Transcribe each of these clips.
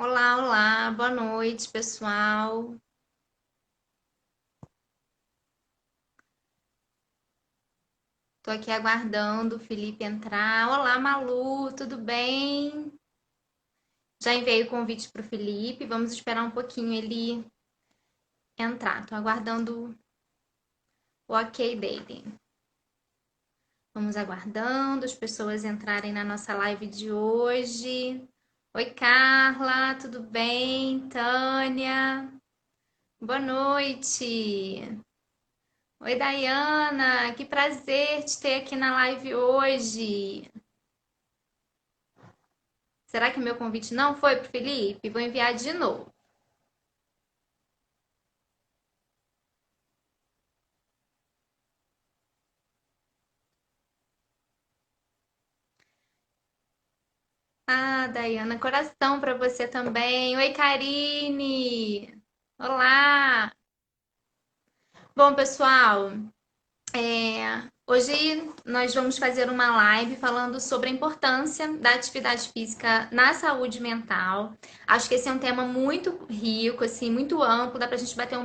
Olá, olá, boa noite, pessoal. Tô aqui aguardando o Felipe entrar. Olá, Malu, tudo bem? Já enviei o convite para o Felipe, vamos esperar um pouquinho ele entrar. Tô aguardando o ok dele. Vamos aguardando as pessoas entrarem na nossa live de hoje. Oi, Carla, tudo bem? Tânia, boa noite. Oi, Dayana, que prazer te ter aqui na live hoje. Será que o meu convite não foi para o Felipe? Vou enviar de novo. Ah, Dayana, coração para você também. Oi, Karine. Olá. Bom, pessoal, hoje nós vamos fazer uma live falando sobre a importância da atividade física na saúde mental. Acho que esse é um tema muito rico, assim, muito amplo, dá pra gente bater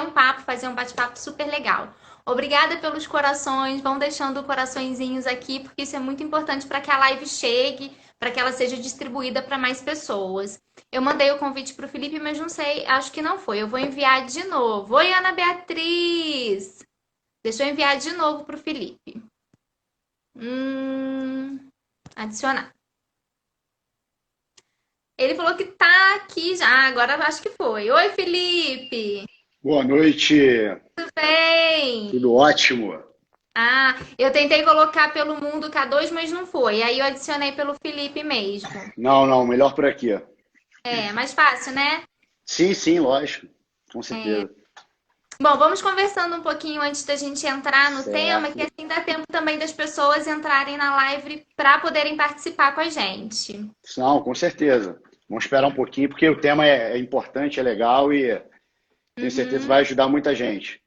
um papo, fazer um bate-papo super legal. Obrigada pelos corações, vão deixando coraçõezinhos aqui, porque isso é muito importante para que a live chegue, para que ela seja distribuída para mais pessoas. Eu mandei o convite para o Felipe, mas não sei, acho que não foi. Eu vou enviar de novo. Oi, Ana Beatriz! Deixa eu enviar de novo para o Felipe. Adicionar. Ele falou que tá aqui já. Agora acho que foi. Oi, Felipe. Boa noite, Tudo bem? tudo ótimo. Ah, eu tentei colocar pelo Mundo K2, mas não foi. Aí eu adicionei pelo Felipe mesmo. Não, não, melhor por aqui. É, mais fácil, né? Sim, sim, lógico, com certeza. Bom, vamos conversando um pouquinho antes da gente entrar no tema, que Certo. assim dá tempo também das pessoas entrarem na live para poderem participar com a gente. Não, com certeza. Vamos esperar um pouquinho, porque o tema é importante, é legal e tenho certeza que Uhum. vai ajudar muita gente.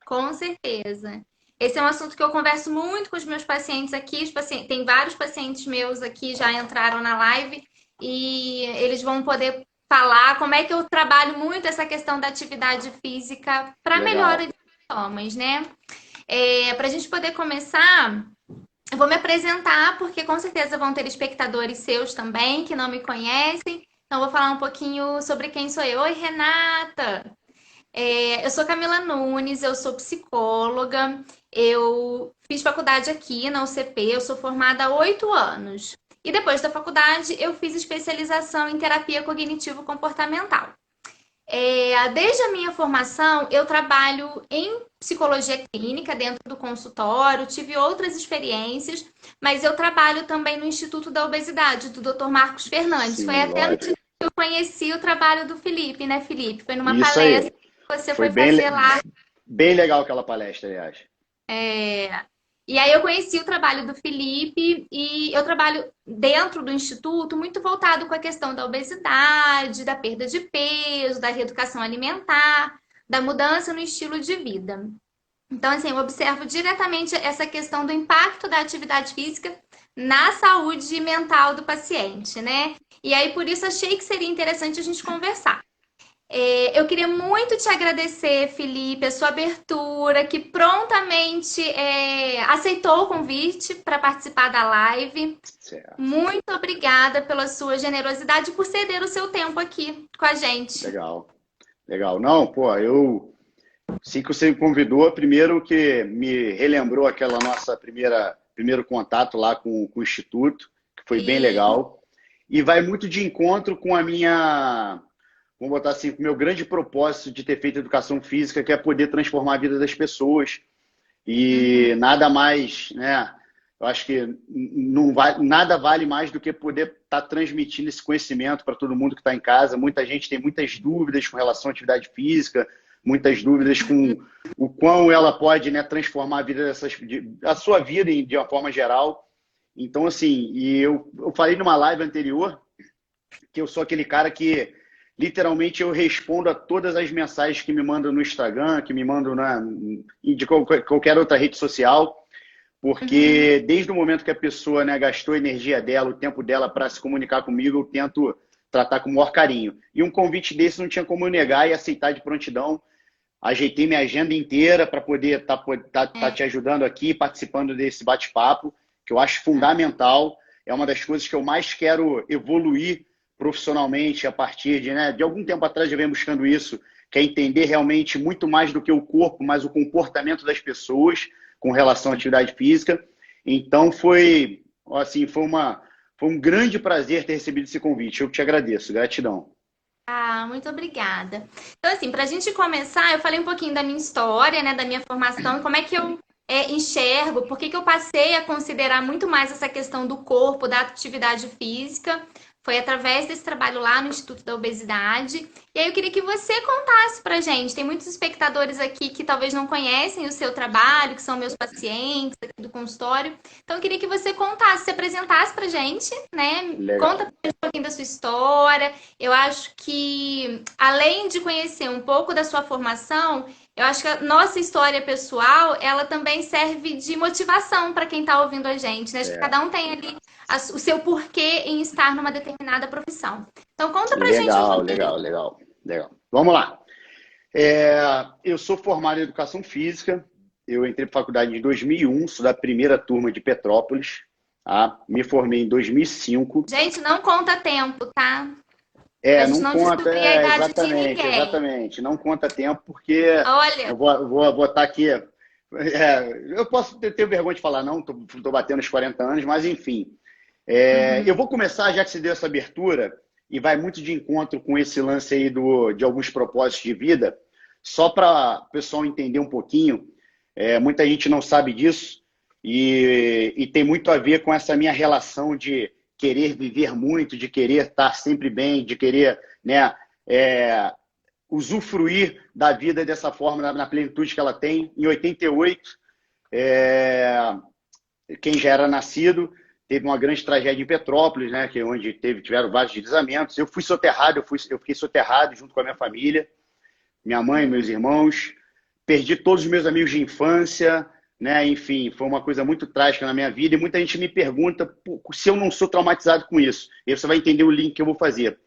Com certeza. Esse é um assunto que eu converso muito com os meus pacientes aqui. Tem vários pacientes meus aqui já entraram na live e eles vão poder falar como é que eu trabalho muito essa questão da atividade física para melhora Legal. de sintomas, né? Para a gente poder começar, eu vou me apresentar, porque com certeza vão ter espectadores seus também que não me conhecem. Então, eu vou falar um pouquinho sobre quem sou eu. Oi, Renata! Eu sou Camila Nunes, eu sou psicóloga, eu fiz faculdade aqui na UCP, eu sou formada há 8 anos. E depois da faculdade, eu fiz especialização em terapia cognitivo-comportamental. Desde a minha formação, eu trabalho em psicologia clínica dentro do consultório, tive outras experiências, mas eu trabalho também no Instituto da Obesidade, do Dr. Marcos Fernandes. Foi Sim, até no lógico. Instituto que eu conheci o trabalho do Felipe, né, Felipe? Foi numa Isso palestra aí. que você Foi foi fazer lá. bem legal aquela palestra, aliás. É, E aí eu conheci o trabalho do Felipe e eu trabalho dentro do instituto muito voltado com a questão da obesidade, da perda de peso, da reeducação alimentar, da mudança no estilo de vida. Então, assim, eu observo diretamente essa questão do impacto da atividade física na saúde mental do paciente, né? E aí, por isso, achei que seria interessante a gente conversar. Eu queria muito te agradecer, Felipe, a sua abertura, que prontamente aceitou o convite para participar da live. Certo. Muito obrigada pela sua generosidade e por ceder o seu tempo aqui com a gente. Legal. Legal. Não, pô, eu sim que você me convidou, primeiro que me relembrou aquela nossa primeiro contato lá com o Instituto, que foi bem E legal. E vai muito de encontro com a minha, vamos botar assim, com o meu grande propósito de ter feito educação física, que é poder transformar a vida das pessoas. uhum, E nada mais, né? Eu acho que não vai, nada vale mais do que poder estar transmitindo esse conhecimento para todo mundo que está em casa. Muita gente tem muitas dúvidas com relação à atividade física, muitas dúvidas com o quão ela pode, né, transformar a vida a sua vida de uma forma geral. Então, assim, eu falei numa live anterior que eu sou aquele cara que literalmente eu respondo a todas as mensagens que me mandam no Instagram, que me mandam de qualquer outra rede social, uhum, porque desde o momento que a pessoa, né, gastou a energia dela, o tempo dela para se comunicar comigo, eu tento tratar com o maior carinho. E um convite desse não tinha como eu negar e aceitar de prontidão. Ajeitei minha agenda inteira para poder tá te ajudando aqui, participando desse bate-papo, que eu acho fundamental. É uma das coisas que eu mais quero evoluir profissionalmente a partir de algum tempo atrás já venho buscando isso, que é entender realmente muito mais do que o corpo, mas o comportamento das pessoas com relação à atividade física. Então foi um grande prazer ter recebido esse convite. Eu te agradeço, gratidão. Ah, muito obrigada. Então, assim, para a gente começar, eu falei um pouquinho da minha história, né, da minha formação, como é que eu enxergo, por que que eu passei a considerar muito mais essa questão do corpo, da atividade física. Foi através desse trabalho lá no Instituto da Obesidade. E aí eu queria que você contasse pra gente. Tem muitos espectadores aqui que talvez não conhecem o seu trabalho, que são meus pacientes aqui do consultório. Então eu queria que você contasse, se apresentasse pra gente, né? Legal. Conta pra gente um pouquinho da sua história. Eu acho que, além de conhecer um pouco da sua formação, eu acho que a nossa história pessoal, ela também serve de motivação para quem está ouvindo a gente, né? Acho que cada um tem ali o seu porquê em estar numa determinada profissão. Então, conta pra gente um Legal, pouquinho. legal. Vamos lá. Eu sou formado em Educação Física. Eu entrei para a faculdade em 2001, sou da primeira turma de Petrópolis. Tá? Me formei em 2005. Gente, não conta tempo, tá? Pra gente Não não conta, descobrir a idade de ninguém. exatamente. Não conta tempo, porque Olha, eu vou estar aqui. Eu posso ter vergonha de falar, não, estou batendo os 40 anos, mas enfim. Eu vou começar, já que você deu essa abertura, e vai muito de encontro com esse lance aí de alguns propósitos de vida, só para o pessoal entender um pouquinho. Muita gente não sabe disso, e tem muito a ver com essa minha relação de querer viver muito, de querer estar sempre bem, de querer, né, usufruir da vida dessa forma, na plenitude que ela tem. Em 88, quem já era nascido, teve uma grande tragédia em Petrópolis, né, onde tiveram vários deslizamentos. Eu fui soterrado, eu fiquei soterrado junto com a minha família, minha mãe, meus irmãos. Perdi todos os meus amigos de infância, né? Enfim, foi uma coisa muito trágica na minha vida e muita gente me pergunta se eu não sou traumatizado com isso. E aí você vai entender o link que eu vou fazer.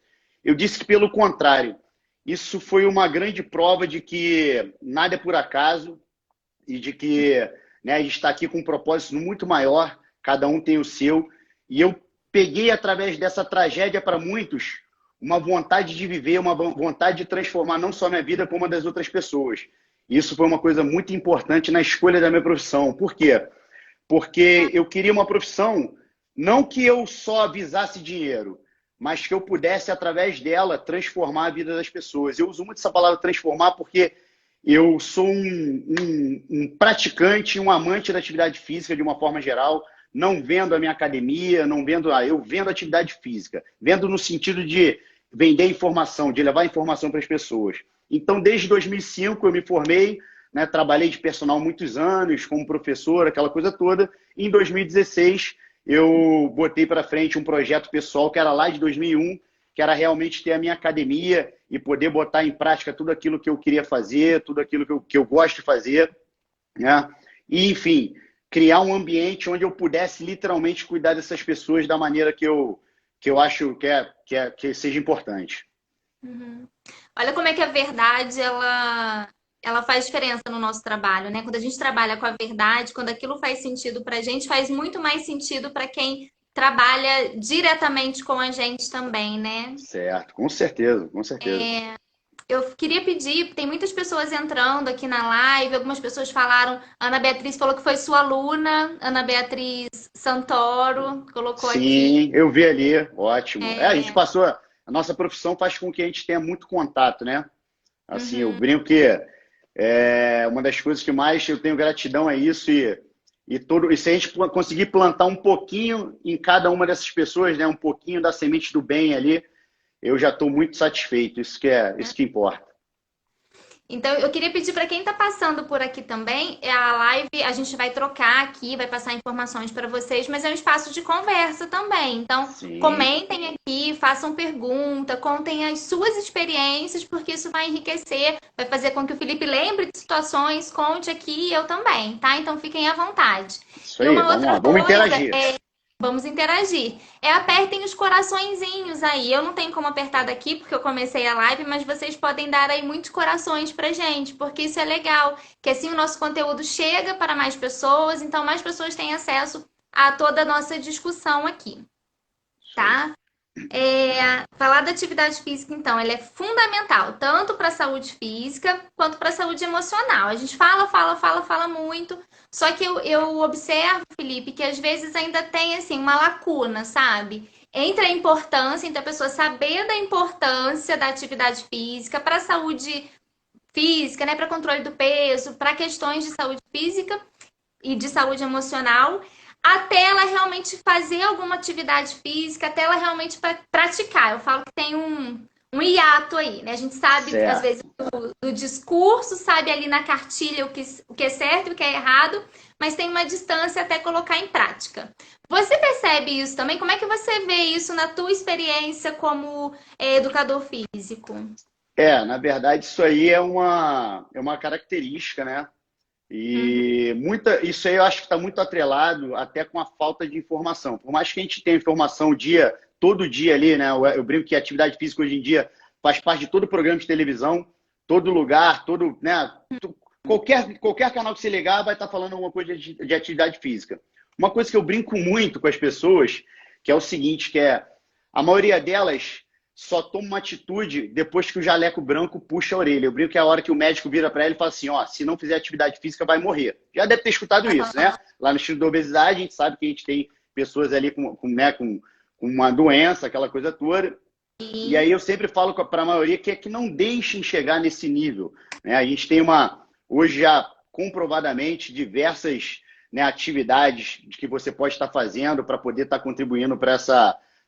Eu disse que, pelo contrário, isso foi uma grande prova de que nada é por acaso e de que, né, a gente está aqui com um propósito muito maior, cada um tem o seu. E eu peguei, através dessa tragédia para muitos, uma vontade de viver, uma vontade de transformar não só a minha vida, como a das outras pessoas. Isso foi uma coisa muito importante na escolha da minha profissão. Por quê? Porque eu queria uma profissão, não que eu só visasse dinheiro, mas que eu pudesse, através dela, transformar a vida das pessoas. Eu uso muito essa palavra transformar porque eu sou um praticante, um amante da atividade física de uma forma geral. Não vendo a minha academia, eu vendo a atividade física. Vendo no sentido de vender informação, de levar informação para as pessoas. Então, desde 2005 eu me formei, né, trabalhei de personal muitos anos, como professor, aquela coisa toda. Em 2016, eu botei para frente um projeto pessoal que era lá de 2001, que era realmente ter a minha academia e poder botar em prática tudo aquilo que eu queria fazer, tudo aquilo que eu gosto de fazer, né? E, enfim, criar um ambiente onde eu pudesse literalmente cuidar dessas pessoas da maneira que eu acho que seja importante. Uhum. Olha como é que a verdade ela faz diferença no nosso trabalho, né? Quando a gente trabalha com a verdade, quando aquilo faz sentido para a gente, faz muito mais sentido para quem trabalha diretamente com a gente também, né? Certo, com certeza, com certeza. Eu queria pedir, tem muitas pessoas entrando aqui na live, algumas pessoas falaram, Ana Beatriz falou que foi sua aluna, Ana Beatriz Santoro colocou aqui. Sim, eu vi ali, ótimo. A gente passou, a nossa profissão faz com que a gente tenha muito contato, né? Assim, eu brinco que uma das coisas que mais eu tenho gratidão é isso e se a gente conseguir plantar um pouquinho em cada uma dessas pessoas, né? Um pouquinho da semente do bem ali, eu já estou muito satisfeito. Isso que importa. Então, eu queria pedir para quem está passando por aqui também, a live a gente vai trocar aqui, vai passar informações para vocês, mas é um espaço de conversa também. Então, Sim. Comentem aqui, façam pergunta, contem as suas experiências, porque isso vai enriquecer, vai fazer com que o Felipe lembre de situações, conte aqui e eu também, tá? Então, fiquem à vontade. Isso aí, vamos lá, vamos interagir. Vamos interagir. Apertem os coraçõezinhos aí. Eu não tenho como apertar daqui porque eu comecei a live, mas vocês podem dar aí muitos corações pra gente, porque isso é legal. Que assim o nosso conteúdo chega para mais pessoas, então mais pessoas têm acesso a toda a nossa discussão aqui, tá? Falar da atividade física, então, ela é fundamental, tanto para a saúde física quanto para a saúde emocional. A gente fala muito, só que eu observo, Felipe, que às vezes ainda tem, assim, uma lacuna, sabe? Entre a importância, entre a pessoa saber da importância da atividade física para a saúde física, né, para controle do peso, para questões de saúde física e de saúde emocional, até ela realmente fazer alguma atividade física, até ela realmente praticar. Eu falo que tem um hiato aí, né? A gente sabe, às Certo. vezes, do discurso, sabe ali na cartilha o que é certo e o que é errado, mas tem uma distância até colocar em prática. Você percebe isso também? Como é que você vê isso na tua experiência como educador físico? Na verdade, isso aí é uma característica, né? Uhum. E isso aí eu acho que está muito atrelado até com a falta de informação. Por mais que a gente tenha informação todo dia ali, né? Eu brinco que a atividade física hoje em dia faz parte de todo programa de televisão, todo lugar, né? Qualquer canal que você ligar vai estar falando alguma coisa de atividade física. Uma coisa que eu brinco muito com as pessoas, que é o seguinte, que é a maioria delas só toma uma atitude depois que o jaleco branco puxa a orelha. Eu brinco que é a hora que o médico vira para ela e fala assim, ó, se não fizer atividade física, vai morrer. Já deve ter escutado isso, né? Lá no estilo da obesidade, a gente sabe que a gente tem pessoas ali com uma doença, aquela coisa toda. E aí eu sempre falo para a maioria que não deixem chegar nesse nível, né? A gente tem hoje já comprovadamente, diversas, né, atividades que você pode estar fazendo para poder estar contribuindo para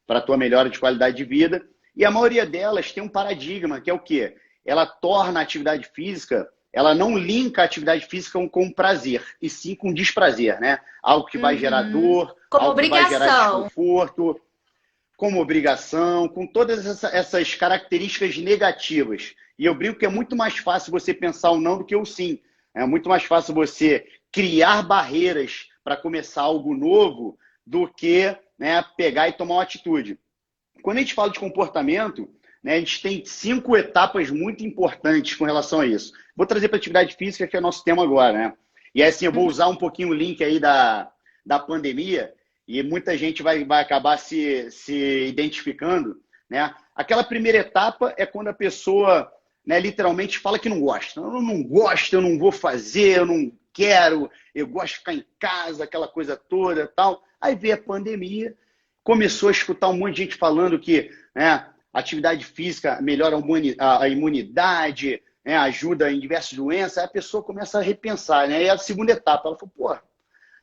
a tua melhora de qualidade de vida. E a maioria delas tem um paradigma, que é o quê? Ela torna a atividade física, ela não linka a atividade física com prazer, e sim com desprazer, né? Algo que vai gerar dor, Como algo que vai gerar obrigação. desconforto, como obrigação, com todas essas características negativas. E eu brinco que é muito mais fácil você pensar o não do que o sim. É muito mais fácil você criar barreiras para começar algo novo do que, né, pegar e tomar uma atitude. Quando a gente fala de comportamento, né, a gente tem 5 etapas muito importantes com relação a isso. Vou trazer para a atividade física, que é o nosso tema agora, né? E assim, eu vou usar um pouquinho o link aí da pandemia, e muita gente vai acabar se identificando, né? Aquela primeira etapa é quando a pessoa, né, literalmente fala que não gosta. Eu não gosto, eu não vou fazer, eu não quero, eu gosto de ficar em casa, aquela coisa toda tal. Aí veio a pandemia, começou a escutar um monte de gente falando que, né, atividade física melhora a imunidade, né, ajuda em diversas doenças. Aí a pessoa começa a repensar, né? E a segunda etapa, ela falou, pô, a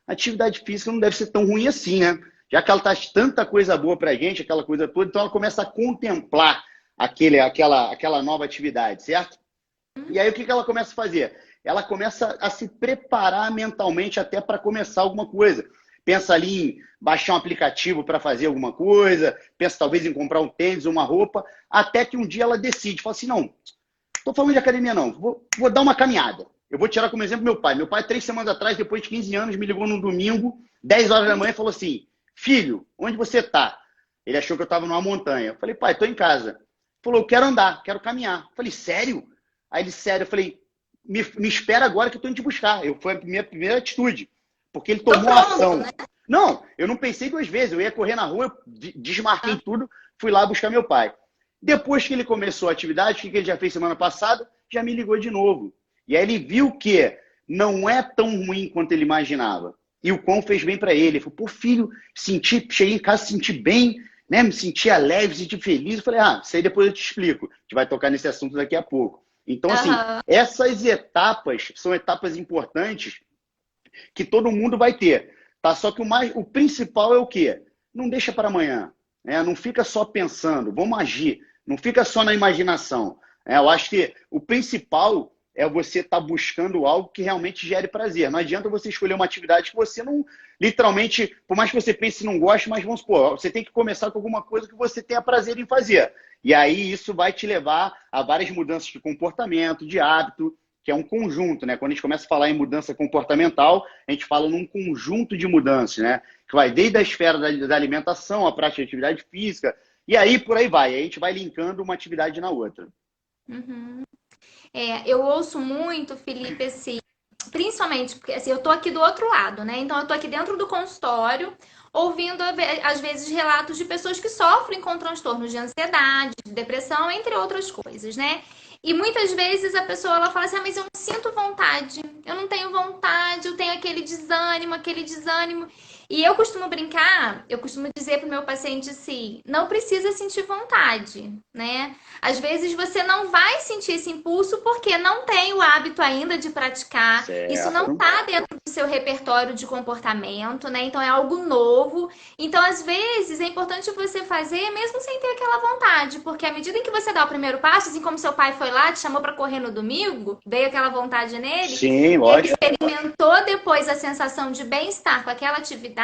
atividade física não deve ser tão ruim assim, né? Já que ela traz tanta coisa boa pra gente, aquela coisa toda, então ela começa a contemplar aquela nova atividade, certo? E aí o que ela começa a fazer? Ela começa a se preparar mentalmente até para começar alguma coisa. Pensa ali em baixar um aplicativo para fazer alguma coisa, pensa talvez em comprar um tênis, uma roupa, até que um dia ela decide, fala assim, não, estou falando de academia não, vou dar uma caminhada. Eu vou tirar como exemplo meu pai. Meu pai, 3 semanas atrás, depois de 15 anos, me ligou num domingo, 10 horas da manhã, e falou assim, filho, onde você está? Ele achou que eu estava numa montanha. Eu falei, pai, estou em casa. Ele falou, eu quero andar, quero caminhar. Eu falei, sério? Aí ele, sério, eu falei, me espera agora que eu estou indo te buscar. Foi a minha primeira atitude. Porque ele Tô tomou pronto, ação. né? Não, eu não pensei 2 vezes. Eu ia correr na rua, eu desmarquei tudo, fui lá buscar meu pai. Depois que ele começou a atividade, o que ele já fez semana passada? Já me ligou de novo. E aí ele viu que não é tão ruim quanto ele imaginava. E o quão fez bem para ele. Ele falou, pô, filho, cheguei em casa, senti bem, né? Me sentia leve, me senti feliz. Eu falei, isso aí depois eu te explico. A gente vai tocar nesse assunto daqui a pouco. Então, assim, essas etapas são etapas importantes que todo mundo vai ter. Tá? Só que o principal é o quê? Não deixa para amanhã. Né? Não fica só pensando, vamos agir. Não fica só na imaginação. Eu acho que o principal é você estar buscando algo que realmente gere prazer. Não adianta você escolher uma atividade que você não, literalmente, por mais que você pense que não goste, mas vamos supor, você tem que começar com alguma coisa que você tenha prazer em fazer. E aí isso vai te levar a várias mudanças de comportamento, de hábito, que é um conjunto, né? Quando a gente começa a falar em mudança comportamental, a gente fala num conjunto de mudanças, né? Que vai desde a esfera da alimentação, a prática de atividade física, e aí por aí vai. Aí a gente vai linkando uma atividade na outra. Uhum. Eu ouço muito, Felipe, assim, principalmente porque assim, eu tô aqui do outro lado, né? Então eu tô aqui dentro do consultório, ouvindo às vezes relatos de pessoas que sofrem com transtornos de ansiedade, de depressão, entre outras coisas, né? E muitas vezes a pessoa ela fala assim: ah, mas eu não sinto vontade, eu não tenho vontade, eu tenho aquele desânimo, aquele desânimo. E eu costumo brincar, eu costumo dizer pro meu paciente assim: não precisa sentir vontade, né? Às vezes você não vai sentir esse impulso porque não tem o hábito ainda de praticar. Isso não Certo. está dentro do seu repertório de comportamento, né? Então é algo novo. Então, às vezes, é importante você fazer mesmo sem ter aquela vontade, porque à medida em que você dá o primeiro passo, assim como seu pai foi lá, te chamou para correr no domingo, veio aquela vontade nele, Sim, e ele lógico. experimentou depois a sensação de bem-estar com aquela atividade,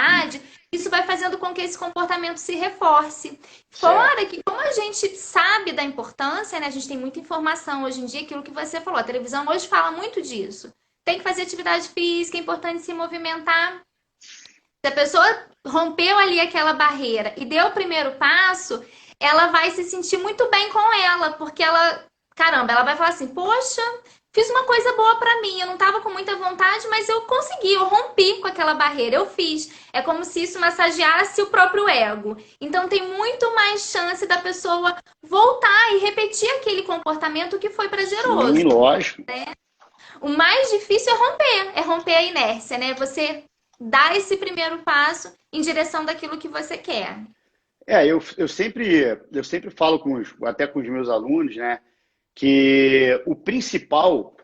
isso vai fazendo com que esse comportamento se reforce. Certo. Fora que, como a gente sabe da importância, né? A gente tem muita informação hoje em dia, aquilo que você falou, a televisão hoje fala muito disso. Tem que fazer atividade física, é importante se movimentar. Se a pessoa rompeu ali aquela barreira e deu o primeiro passo, ela vai se sentir muito bem com ela, porque ela, caramba, ela vai falar assim: poxa, fiz uma coisa boa pra mim, eu não tava com muita vontade, mas eu consegui, eu rompi com aquela barreira, eu fiz. É como se isso massageasse o próprio ego. Então tem muito mais chance da pessoa voltar e repetir aquele comportamento que foi prazeroso. Sim, lógico. O mais difícil é romper a inércia, né? Você dar esse primeiro passo em direção daquilo que você quer. Eu sempre falo até com os meus alunos, né, que o principal,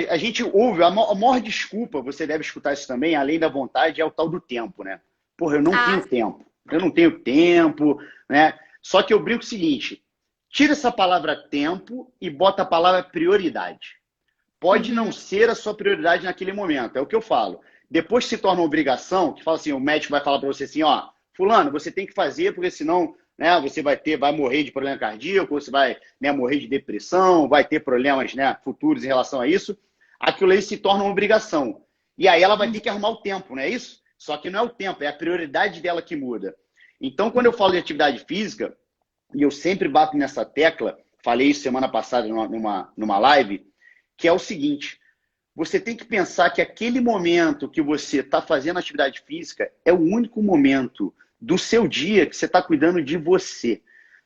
a gente ouve, a maior desculpa, você deve escutar isso também, além da vontade, é o tal do tempo, né? Porra, eu não Ah, tenho tempo. Eu não tenho tempo, né? Só que eu brinco o seguinte, tira essa palavra tempo e bota a palavra prioridade. Pode não uhum, ser a sua prioridade naquele momento, é o que eu falo. Depois que se torna uma obrigação, que fala assim, o médico vai falar para você assim, ó, fulano, você tem que fazer, porque senão, né, você vai morrer de problema cardíaco, você vai, né, morrer de depressão, vai ter problemas, né, futuros em relação a isso. Aquilo aí se torna uma obrigação. E aí ela vai ter que arrumar o tempo, não é isso? Só que não é o tempo, é a prioridade dela que muda. Então, quando eu falo de atividade física, e eu sempre bato nessa tecla, falei isso semana passada numa live, que é o seguinte: você tem que pensar que aquele momento que você está fazendo atividade física é o único momento do seu dia que você está cuidando de você.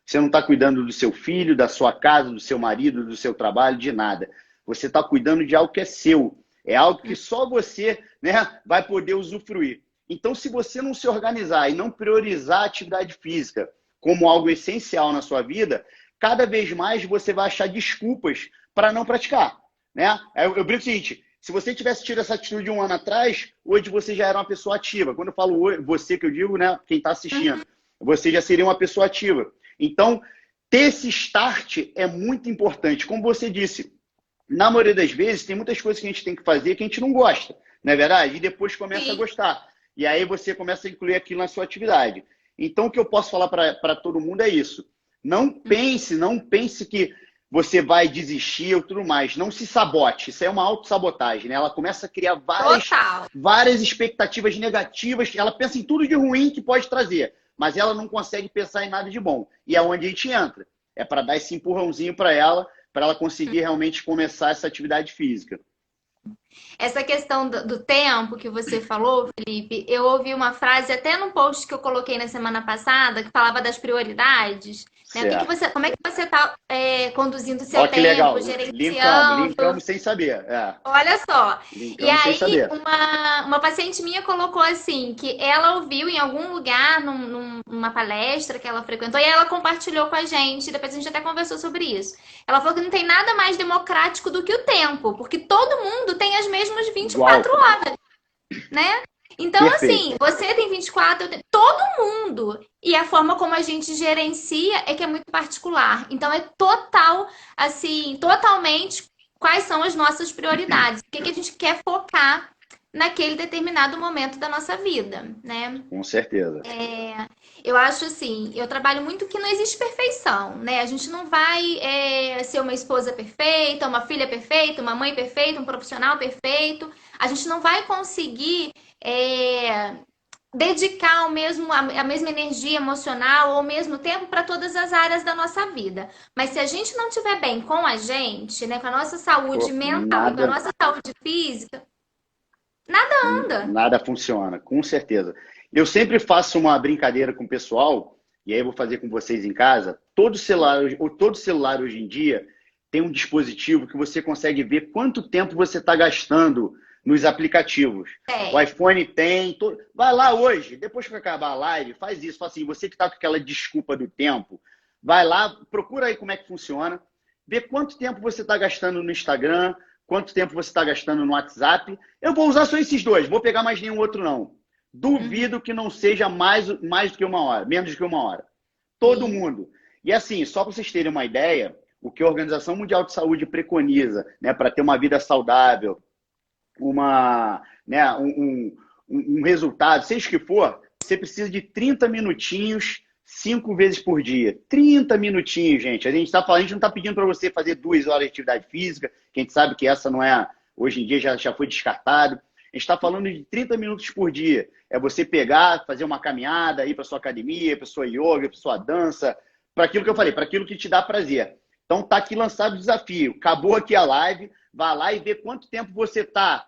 Você não está cuidando do seu filho, da sua casa, do seu marido, do seu trabalho, de nada. Você está cuidando de algo que é seu. É algo que só você, né, vai poder usufruir. Então, se você não se organizar e não priorizar a atividade física como algo essencial na sua vida, cada vez mais você vai achar desculpas para não praticar. Né? Eu brinco o seguinte: se você tivesse tido essa atitude um ano atrás, hoje você já era uma pessoa ativa. Quando eu falo você, que eu digo, né, quem está assistindo, você já seria uma pessoa ativa. Então, ter esse start é muito importante. Como você disse, na maioria das vezes, tem muitas coisas que a gente tem que fazer que a gente não gosta, não é verdade? E depois começa a sim. gostar. E aí você começa a incluir aquilo na sua atividade. Então, o que eu posso falar para todo mundo é isso. Não pense que você vai desistir ou tudo mais. Não se sabote. Isso é uma autossabotagem, né? Ela começa a criar Total. várias expectativas negativas. Ela pensa em tudo de ruim que pode trazer, mas ela não consegue pensar em nada de bom. E é onde a gente entra. É para dar esse empurrãozinho para ela conseguir realmente começar essa atividade física. Essa questão do tempo que você falou, Felipe, eu ouvi uma frase até no post que eu coloquei na semana passada, que falava das prioridades. Né? Certo. Como é que você está conduzindo o seu Olha que legal. tempo, Linkamos, gerenciando? linkamos sem saber. Olha só. E Linkamos sem aí, saber. uma paciente minha colocou assim, que ela ouviu em algum lugar, numa palestra que ela frequentou, e ela compartilhou com a gente, depois a gente até conversou sobre isso. Ela falou que não tem nada mais democrático do que o tempo, porque todo mundo tem as mesmas vinte e Igual. quatro horas, né? Então, Perfeito. assim, você tem 24, todo mundo. E a forma como a gente gerencia é que é muito particular. Então, é total, assim, totalmente quais são as nossas prioridades. O que que a gente quer focar naquele determinado momento da nossa vida, né? Com certeza. Eu acho assim, eu trabalho muito que não existe perfeição, né? A gente não vai ser uma esposa perfeita, uma filha perfeita, uma mãe perfeita, um profissional perfeito. A gente não vai conseguir dedicar a mesma energia emocional ou o mesmo tempo para todas as áreas da nossa vida. Mas se a gente não estiver bem com a gente, né, com a nossa saúde Pô, mental e com a nada, nossa saúde física, nada anda. nada funciona, com certeza. Eu sempre faço uma brincadeira com o pessoal, e aí eu vou fazer com vocês em casa. Todo celular hoje em dia tem um dispositivo que você consegue ver quanto tempo você está gastando nos aplicativos. O É. iPhone tem. Vai lá hoje, depois que acabar a live, faz isso. Faz assim, você que está com aquela desculpa do tempo, vai lá, procura aí como é que funciona, vê quanto tempo você está gastando no Instagram, quanto tempo você está gastando no WhatsApp. Eu vou usar só esses dois, vou pegar mais nenhum outro não. Uhum. Duvido que não seja mais do que uma hora, menos do que uma hora. Todo Sim. mundo. E assim, só para vocês terem uma ideia, o que a Organização Mundial de Saúde preconiza, né, para ter uma vida saudável, um resultado, seja o que for, você precisa de 30 minutinhos, 5 vezes por dia. 30 minutinhos, gente. A gente não está pedindo para você fazer 2 horas de atividade física, que a gente sabe que essa não é, hoje em dia já foi descartado. A gente está falando de 30 minutos por dia. É você pegar, fazer uma caminhada, ir para sua academia, para sua yoga, para sua dança, para aquilo que eu falei, para aquilo que te dá prazer. Então tá aqui lançado o desafio. Acabou aqui a live, vá lá e vê quanto tempo você está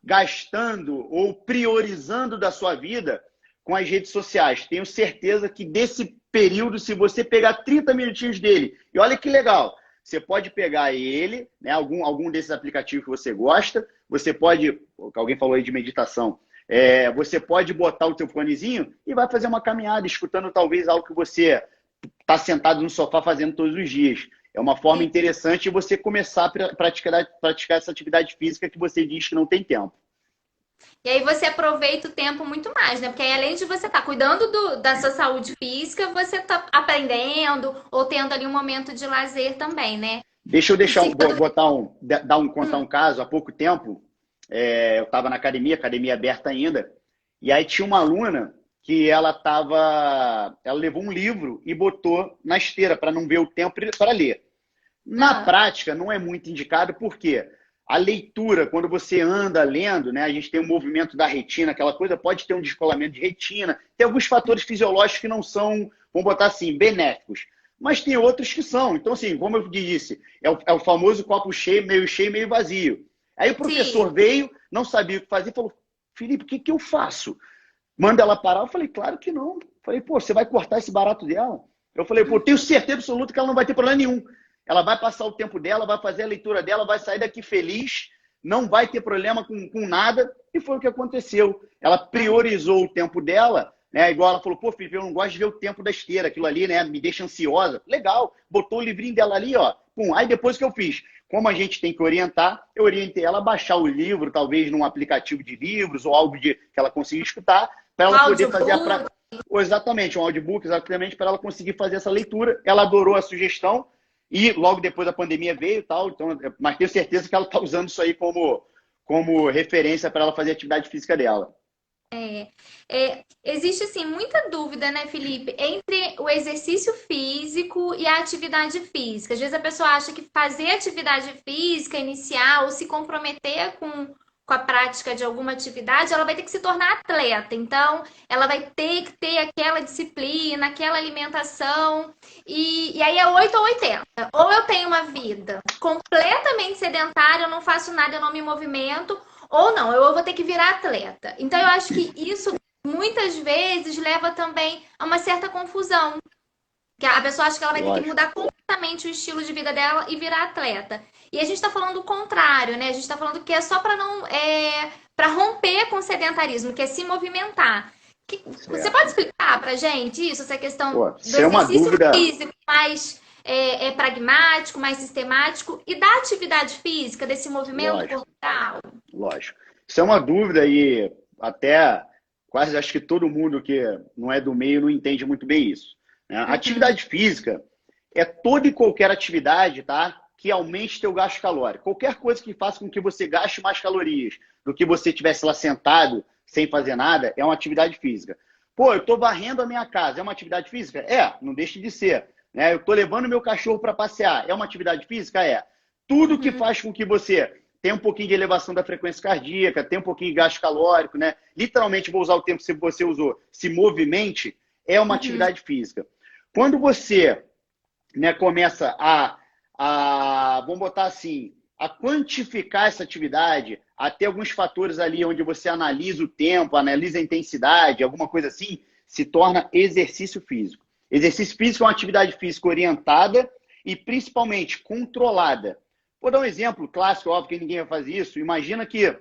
gastando ou priorizando da sua vida com as redes sociais. Tenho certeza que desse período, se você pegar 30 minutinhos dele, e olha que legal, você pode pegar ele, né, algum desses aplicativos que você gosta, você pode, alguém falou aí de meditação, você pode botar o teu fonezinho e vai fazer uma caminhada, escutando talvez algo que você está sentado no sofá fazendo todos os dias. É uma forma interessante de você começar a praticar essa atividade física que você diz que não tem tempo. E aí você aproveita o tempo muito mais, né? Porque aí, além de você estar cuidando da sua saúde física, você está aprendendo ou tendo ali um momento de lazer também, né? Deixa eu E se... contar um caso. Há pouco tempo, eu estava na academia aberta ainda, e aí tinha uma aluna que ela levou um livro e botou na esteira para não ver o tempo para ler. Na Ah, prática, não é muito indicado, porque a leitura, quando você anda lendo, né, a gente tem um movimento da retina, aquela coisa, pode ter um descolamento de retina, tem alguns fatores fisiológicos que não são, vamos botar assim, benéficos, mas tem outros que são. Então, assim, como eu disse, é o famoso copo cheio, meio vazio. Aí o sim. professor veio, não sabia o que fazer, e falou, Felipe, o que que eu faço? Manda ela parar? Eu falei, claro que não. Eu falei, pô, você vai cortar esse barato dela? Eu falei, pô, tenho certeza absoluta que ela não vai ter problema nenhum. Ela vai passar o tempo dela, vai fazer a leitura dela, vai sair daqui feliz, não vai ter problema com nada. E foi o que aconteceu. Ela priorizou o tempo dela, né? Igual ela falou, pô, Felipe, eu não gosto de ver o tempo da esteira, aquilo ali, né? Me deixa ansiosa. Legal, botou o livrinho dela ali, ó. Pum. Aí depois que eu fiz, como a gente tem que orientar, eu orientei ela a baixar o livro, talvez num aplicativo de livros ou algo que ela consiga escutar, para Um ela poder fazer audiobook. ou exatamente, um audiobook, exatamente, para ela conseguir fazer essa leitura. Ela adorou a sugestão e logo depois a pandemia veio e tal, então, mas tenho certeza que ela está usando isso aí como referência para ela fazer a atividade física dela. Existe assim muita dúvida, né, Felipe, entre o exercício físico e a atividade física. Às vezes a pessoa acha que fazer atividade física inicial ou se comprometer com a prática de alguma atividade, ela vai ter que se tornar atleta. Então, ela vai ter que ter aquela disciplina, aquela alimentação. E aí é 8 ou 80. Ou eu tenho uma vida completamente sedentária, eu não faço nada, eu não me movimento, ou não, eu vou ter que virar atleta. Então, eu acho que isso muitas vezes leva também a uma certa confusão. Que a pessoa acha que ela vai ter que Lógico, mudar completamente o estilo de vida dela e virar atleta. E a gente está falando o contrário, né? A gente está falando que é só para não para romper com o sedentarismo, que é se movimentar. Você pode certo. explicar para gente isso, essa questão Pô, do isso é uma exercício dúvida, físico mais pragmático, mais sistemático e da atividade física, desse movimento lógico, corporal? lógico. Isso é uma dúvida e até quase acho que todo mundo que não é do meio não entende muito bem isso, né? A Uhum. atividade física é toda e qualquer atividade, tá? Que aumente teu gasto calórico. Qualquer coisa que faça com que você gaste mais calorias do que você tivesse lá sentado sem fazer nada é uma atividade física. Pô, eu estou varrendo a minha casa, é uma atividade física? É, não deixe de ser. Né? Eu estou levando meu cachorro para passear, é uma atividade física? É. Tudo que Uhum. faz com que você tenha um pouquinho de elevação da frequência cardíaca, tenha um pouquinho de gasto calórico, né? Literalmente, vou usar o tempo que você usou, se movimente, é uma Uhum. atividade física. Quando você, né, começa vamos botar assim, a quantificar essa atividade, até alguns fatores ali onde você analisa o tempo, analisa a intensidade, alguma coisa assim, se torna exercício físico. Exercício físico é uma atividade física orientada e principalmente controlada. Vou dar um exemplo clássico, óbvio que ninguém vai fazer isso. Imagina que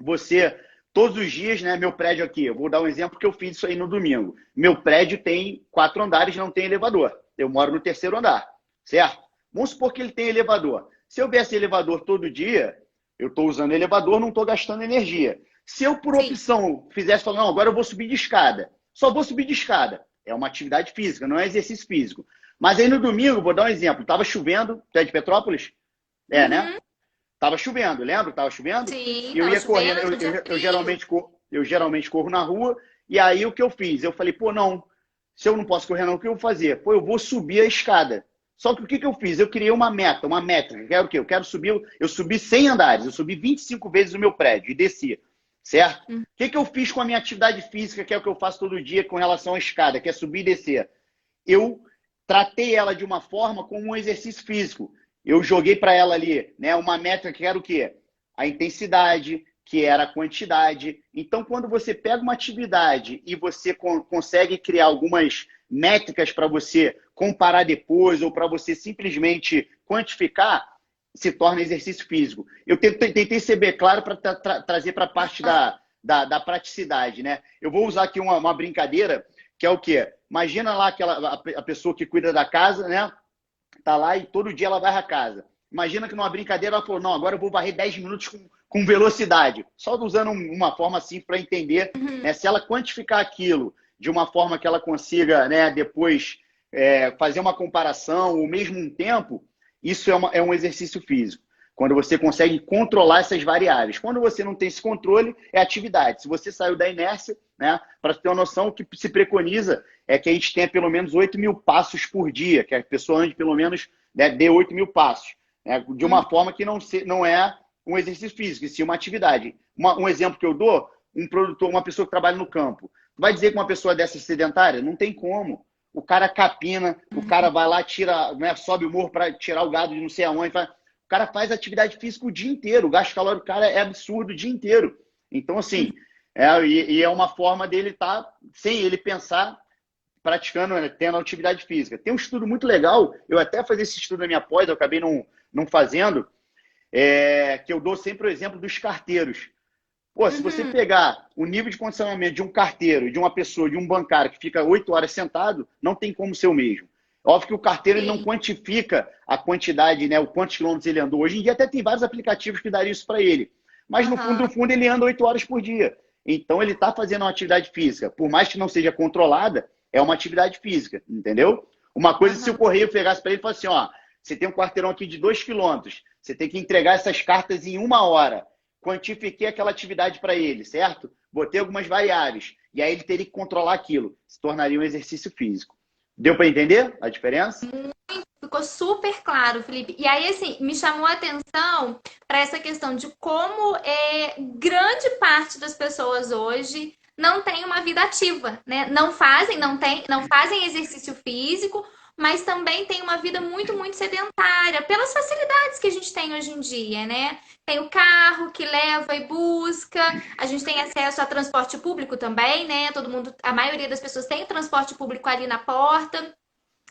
você, todos os dias, né, meu prédio aqui, eu vou dar um exemplo que eu fiz isso aí no domingo. Meu prédio tem 4 andares, não tem elevador. Eu moro no 3º andar, certo? Vamos supor que ele tem elevador. Se eu viesse elevador todo dia, eu estou usando elevador, não estou gastando energia. Se eu, por Sim. opção, fizesse falar, não, agora eu vou subir de escada. Só vou subir de escada. É uma atividade física, não é exercício físico. Mas aí no domingo, vou dar um exemplo. Estava chovendo, tu é de Petrópolis? É, né? Uhum. Tava chovendo, lembra? Tava chovendo? Sim, E eu tava ia correndo, chovendo, dia frio. eu geralmente corro na rua, e aí o que eu fiz? Eu falei, pô, não, se eu não posso correr não, o que eu vou fazer? Pô, eu vou subir a escada. Só que o que eu fiz? Eu criei uma meta, uma métrica. Quero o quê? Eu quero subir, eu subi 100 andares, eu subi 25 vezes o meu prédio e desci, certo? Uhum. O que eu fiz com a minha atividade física, que é o que eu faço todo dia com relação à escada, que é subir e descer? Eu tratei ela de uma forma como um exercício físico. Eu joguei para ela ali, né, uma métrica que era o quê? A intensidade, que era a quantidade. Então, quando você pega uma atividade e você consegue criar algumas métricas para você comparar depois ou para você simplesmente quantificar, se torna exercício físico. Eu tentei ser bem claro para trazer para a parte da praticidade, né? Eu vou usar aqui uma brincadeira, que é o quê? Imagina lá a pessoa que cuida da casa, né? Tá lá e todo dia ela varre a casa. Imagina que numa brincadeira ela falou, não, agora eu vou varrer 10 minutos com velocidade. Só usando uma forma assim para entender, Uhum. né? Se ela quantificar aquilo de uma forma que ela consiga, né, depois fazer uma comparação, ou mesmo um tempo, isso é um exercício físico. Quando você consegue controlar essas variáveis. Quando você não tem esse controle, é atividade. Se você saiu da inércia, né, para ter uma noção, o que se preconiza é que a gente tenha pelo menos 8.000 passos por dia, que a pessoa ande pelo menos, né, dê 8.000 passos, né, de uma forma que não é um exercício físico, e sim uma atividade. Um exemplo que eu dou, um produtor, uma pessoa que trabalha no campo. Vai dizer que uma pessoa dessa é sedentária? Não tem como. O cara capina, o cara vai lá, tira, né, sobe o morro para tirar o gado de não sei aonde. O cara faz atividade física o dia inteiro. O gasto calórico do cara é absurdo o dia inteiro. Então, assim, é uma forma dele estar, sem ele pensar, praticando, né, tendo atividade física. Tem um estudo muito legal, eu até fazia esse estudo na minha pós, eu acabei não fazendo, que eu dou sempre o exemplo dos carteiros. Pô, se você Uhum. pegar o nível de condicionamento de um carteiro, de uma pessoa, de um bancário que fica 8 horas sentado, não tem como ser o mesmo. Óbvio que o carteiro ele não Sim. quantifica a quantidade, né, o quantos quilômetros ele andou. Hoje em dia até tem vários aplicativos que dariam isso para ele. Mas no fundo, Aham. no fundo, ele anda 8 horas por dia. Então ele está fazendo uma atividade física. Por mais que não seja controlada, é uma atividade física, entendeu? Uma coisa, se o Aham. correio pegasse para ele e falasse assim, ó, você tem um quarteirão aqui de 2 quilômetros, você tem que entregar essas cartas em 1 hora. Quantifiquei aquela atividade para ele, certo? Botei algumas variáveis. E aí ele teria que controlar aquilo. Se tornaria um exercício físico. Deu para entender a diferença? Ficou super claro, Felipe. E aí, assim, me chamou a atenção para essa questão de como grande parte das pessoas hoje não tem uma vida ativa, né? Não fazem exercício físico, mas também tem uma vida muito, muito sedentária, pelas facilidades que a gente tem hoje em dia, né? Tem o carro que leva e busca, a gente tem acesso a transporte público também, né? Todo mundo, a maioria das pessoas tem transporte público ali na porta.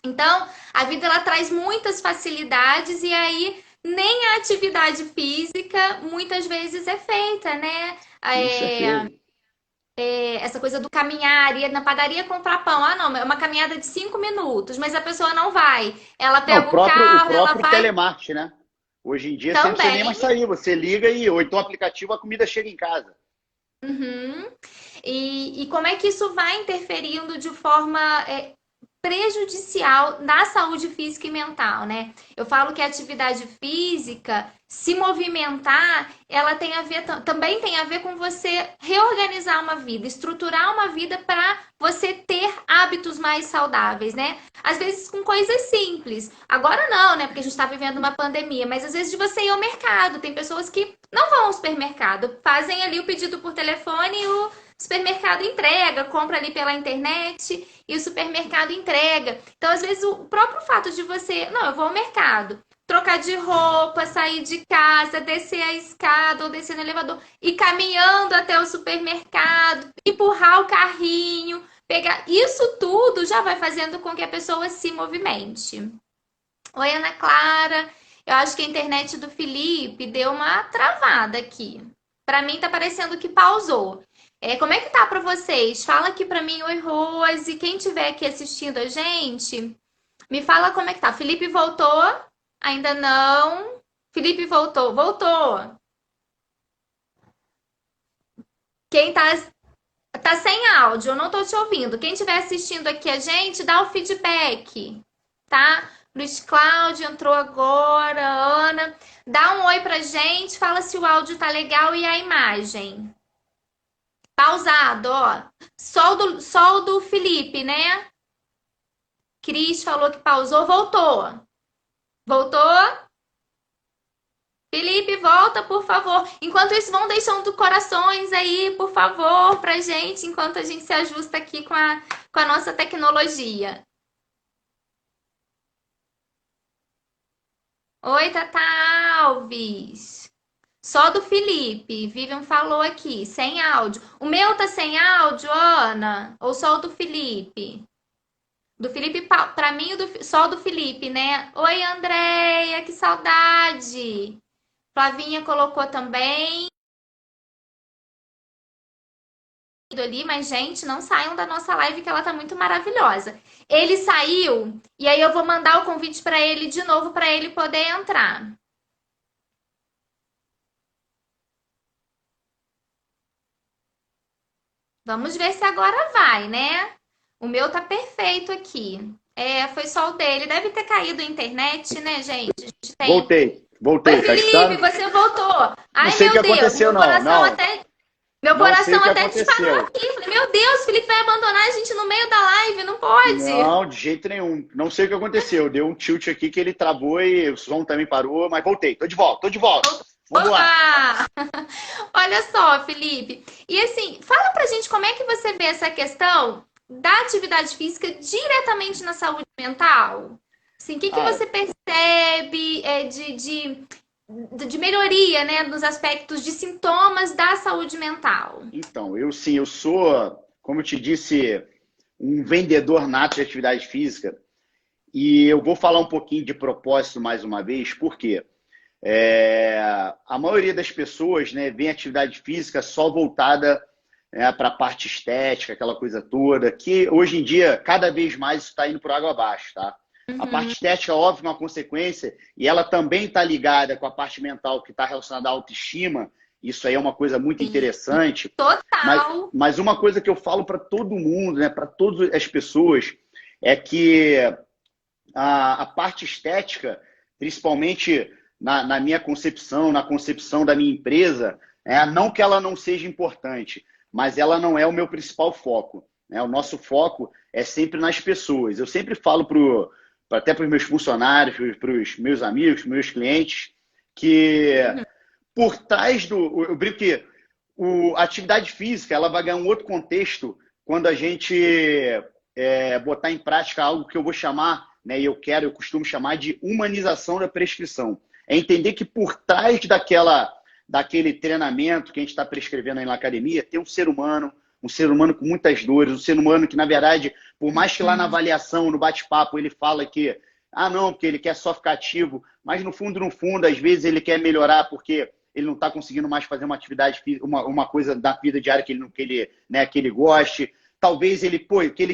Então, a vida ela traz muitas facilidades e aí nem a atividade física muitas vezes é feita, né? Com certeza. Essa coisa do caminhar, ir na padaria comprar pão. Ah, não, é uma caminhada de 5 minutos, mas a pessoa não vai. Ela Não, pega o o carro, ela próprio vai telemarketing, né? Hoje em dia você não precisa nem também. mais sair. Você liga ou então o aplicativo, a comida chega em casa. Uhum. E como é que isso vai interferindo de forma prejudicial na saúde física e mental, né? Eu falo que a atividade física, se movimentar, ela tem a ver, também tem a ver com você reorganizar uma vida, estruturar uma vida para você ter hábitos mais saudáveis, né? Às vezes com coisas simples. Agora não, né? Porque a gente está vivendo uma pandemia, mas às vezes de você ir ao mercado. Tem pessoas que não vão ao supermercado, fazem ali o pedido por telefone e o supermercado entrega, compra ali pela internet e o supermercado entrega. Então, às vezes, o próprio fato de você, não, eu vou ao mercado, trocar de roupa, sair de casa, descer a escada ou descer no elevador, ir caminhando até o supermercado, empurrar o carrinho, pegar. Isso tudo já vai fazendo com que a pessoa se movimente. Oi, Ana Clara. Eu acho que a internet do Felipe deu uma travada aqui. Para mim, tá parecendo que pausou. Como é que tá para vocês? Fala aqui para mim, oi, Rose. Quem estiver aqui assistindo a gente, me fala como é que tá. Felipe voltou? Ainda não. Felipe voltou. Voltou. Quem tá sem áudio, eu não tô te ouvindo. Quem estiver assistindo aqui a gente, dá o feedback, tá? Luiz Cláudio entrou agora, Ana. Dá um oi pra gente, fala se o áudio tá legal e a imagem. Pausado, ó. Sol do Felipe, né? Cris falou que pausou, voltou. Voltou? Felipe, volta, por favor. Enquanto isso, vão deixando corações aí, por favor, pra gente, enquanto a gente se ajusta aqui com a nossa tecnologia. Oi, Tata Alves. Só do Felipe. Vivian falou aqui, sem áudio. O meu tá sem áudio, Ana? Ou só o do Felipe? Do Felipe, pra mim, só o do Felipe, né? Oi, Andréia, que saudade. Flavinha colocou também. Ali, mas, gente, não saiam da nossa live que ela tá muito maravilhosa. Ele saiu, e aí eu vou mandar o convite para ele de novo, para ele poder entrar. Vamos ver se agora vai, né? O meu tá perfeito aqui. Foi só o dele. Deve ter caído a internet, né, gente? A gente tem... Voltei, Oi, tá Felipe, escutando? você voltou. Ai, Não sei o que meu Deus, aconteceu, meu não. coração Não, até... Meu não sei coração o que até disparou aconteceu. aqui. Falei, meu Deus, Felipe vai abandonar a gente no meio da live, não pode. Não, de jeito nenhum. Não sei o que aconteceu. Deu um tilt aqui que ele travou e o som também parou, mas voltei. Tô de volta, tô de volta. Vamos lá. Olha só, Felipe. E assim, fala pra gente como é que você vê essa questão da atividade física diretamente na saúde mental? Assim, o que você percebe de melhoria, né, nos aspectos de sintomas da saúde mental? Então, eu sou, como eu te disse, um vendedor nato de atividade física e eu vou falar um pouquinho de propósito mais uma vez, porque a maioria das pessoas, né, vê atividade física só voltada, né, para a parte estética, aquela coisa toda, que hoje em dia, cada vez mais, isso está indo por água abaixo, tá? A parte estética, óbvio, é uma consequência, e ela também está ligada com a parte mental que está relacionada à autoestima. Isso aí é uma coisa muito interessante. Total. Mas uma coisa que eu falo para todo mundo, né, para todas as pessoas, é que a parte estética, principalmente na minha concepção, na concepção da minha empresa, não que ela não seja importante, mas ela não é o meu principal foco. O nosso foco é sempre nas pessoas. Eu sempre falo até para os meus funcionários, para os meus amigos, meus clientes, que por trás eu brinco que a atividade física ela vai ganhar um outro contexto quando a gente botar em prática algo que eu vou chamar, né, eu costumo chamar de humanização da prescrição. É entender que por trás daquele treinamento que a gente está prescrevendo aí na academia, tem um ser humano com muitas dores, um ser humano que, na verdade, por mais que lá na avaliação, no bate-papo, ele fala que, não, porque ele quer só ficar ativo, mas no fundo, às vezes ele quer melhorar porque ele não está conseguindo mais fazer uma atividade, uma coisa da vida diária que ele goste. Talvez ele queira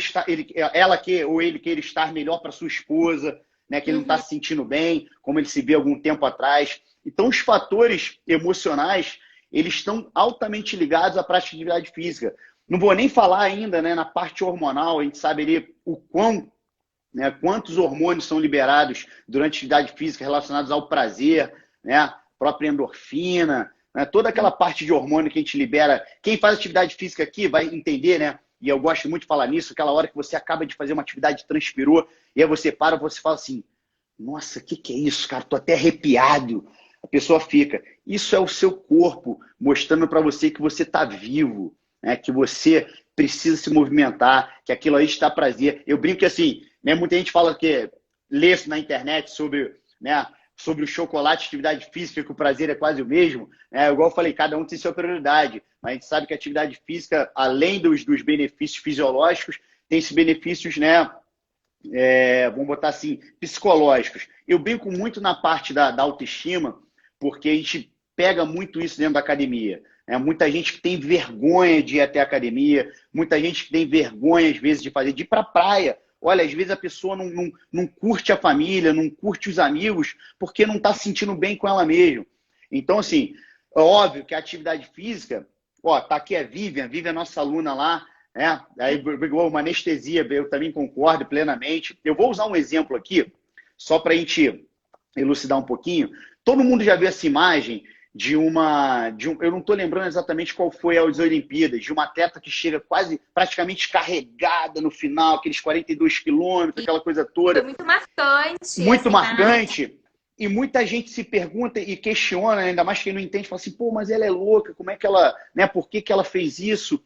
estar melhor para sua esposa, né, que ele não está se sentindo bem, como ele se vê algum tempo atrás. Então, os fatores emocionais, eles estão altamente ligados à prática de atividade física. Não vou nem falar ainda, né, na parte hormonal, a gente sabe ali o quão né? Quantos hormônios são liberados durante a atividade física relacionados ao prazer, né? Própria endorfina, né? Toda aquela parte de hormônio que a gente libera. Quem faz atividade física aqui vai entender, né? E eu gosto muito de falar nisso, aquela hora que você acaba de fazer uma atividade, transpirou, e aí você para, você fala assim, nossa, o que é isso, cara? Tô até arrepiado. A pessoa fica. Isso é o seu corpo mostrando para você que você está vivo, né? Que você precisa se movimentar, que aquilo aí está prazer. Eu brinco que assim, né? Muita gente fala que lê isso na internet sobre, né? Sobre o chocolate, atividade física, que o prazer é quase o mesmo. Né? Igual eu falei, cada um tem sua prioridade. Mas a gente sabe que a atividade física, além dos benefícios fisiológicos, tem esses benefícios, né? Vamos botar assim, psicológicos. Eu brinco muito na parte da autoestima, porque a gente pega muito isso dentro da academia. Muita gente que tem vergonha de ir até a academia, muita gente que tem vergonha, às vezes, de ir para a praia. Olha, às vezes a pessoa não curte a família, não curte os amigos, porque não está se sentindo bem com ela mesma. Então, assim, é óbvio que a atividade física, ó, tá aqui a Vivian é nossa aluna lá, né? Aí pegou uma anestesia, eu também concordo plenamente. Eu vou usar um exemplo aqui, só para a gente elucidar um pouquinho. Todo mundo já viu essa imagem eu não estou lembrando exatamente qual foi as Olimpíadas, de uma atleta que chega quase praticamente carregada no final, aqueles 42 quilômetros, aquela coisa toda. Foi muito marcante. Muito marcante. E muita gente se pergunta e questiona, ainda mais quem não entende, fala assim, pô, mas ela é louca, como é que ela, né, por que ela fez isso?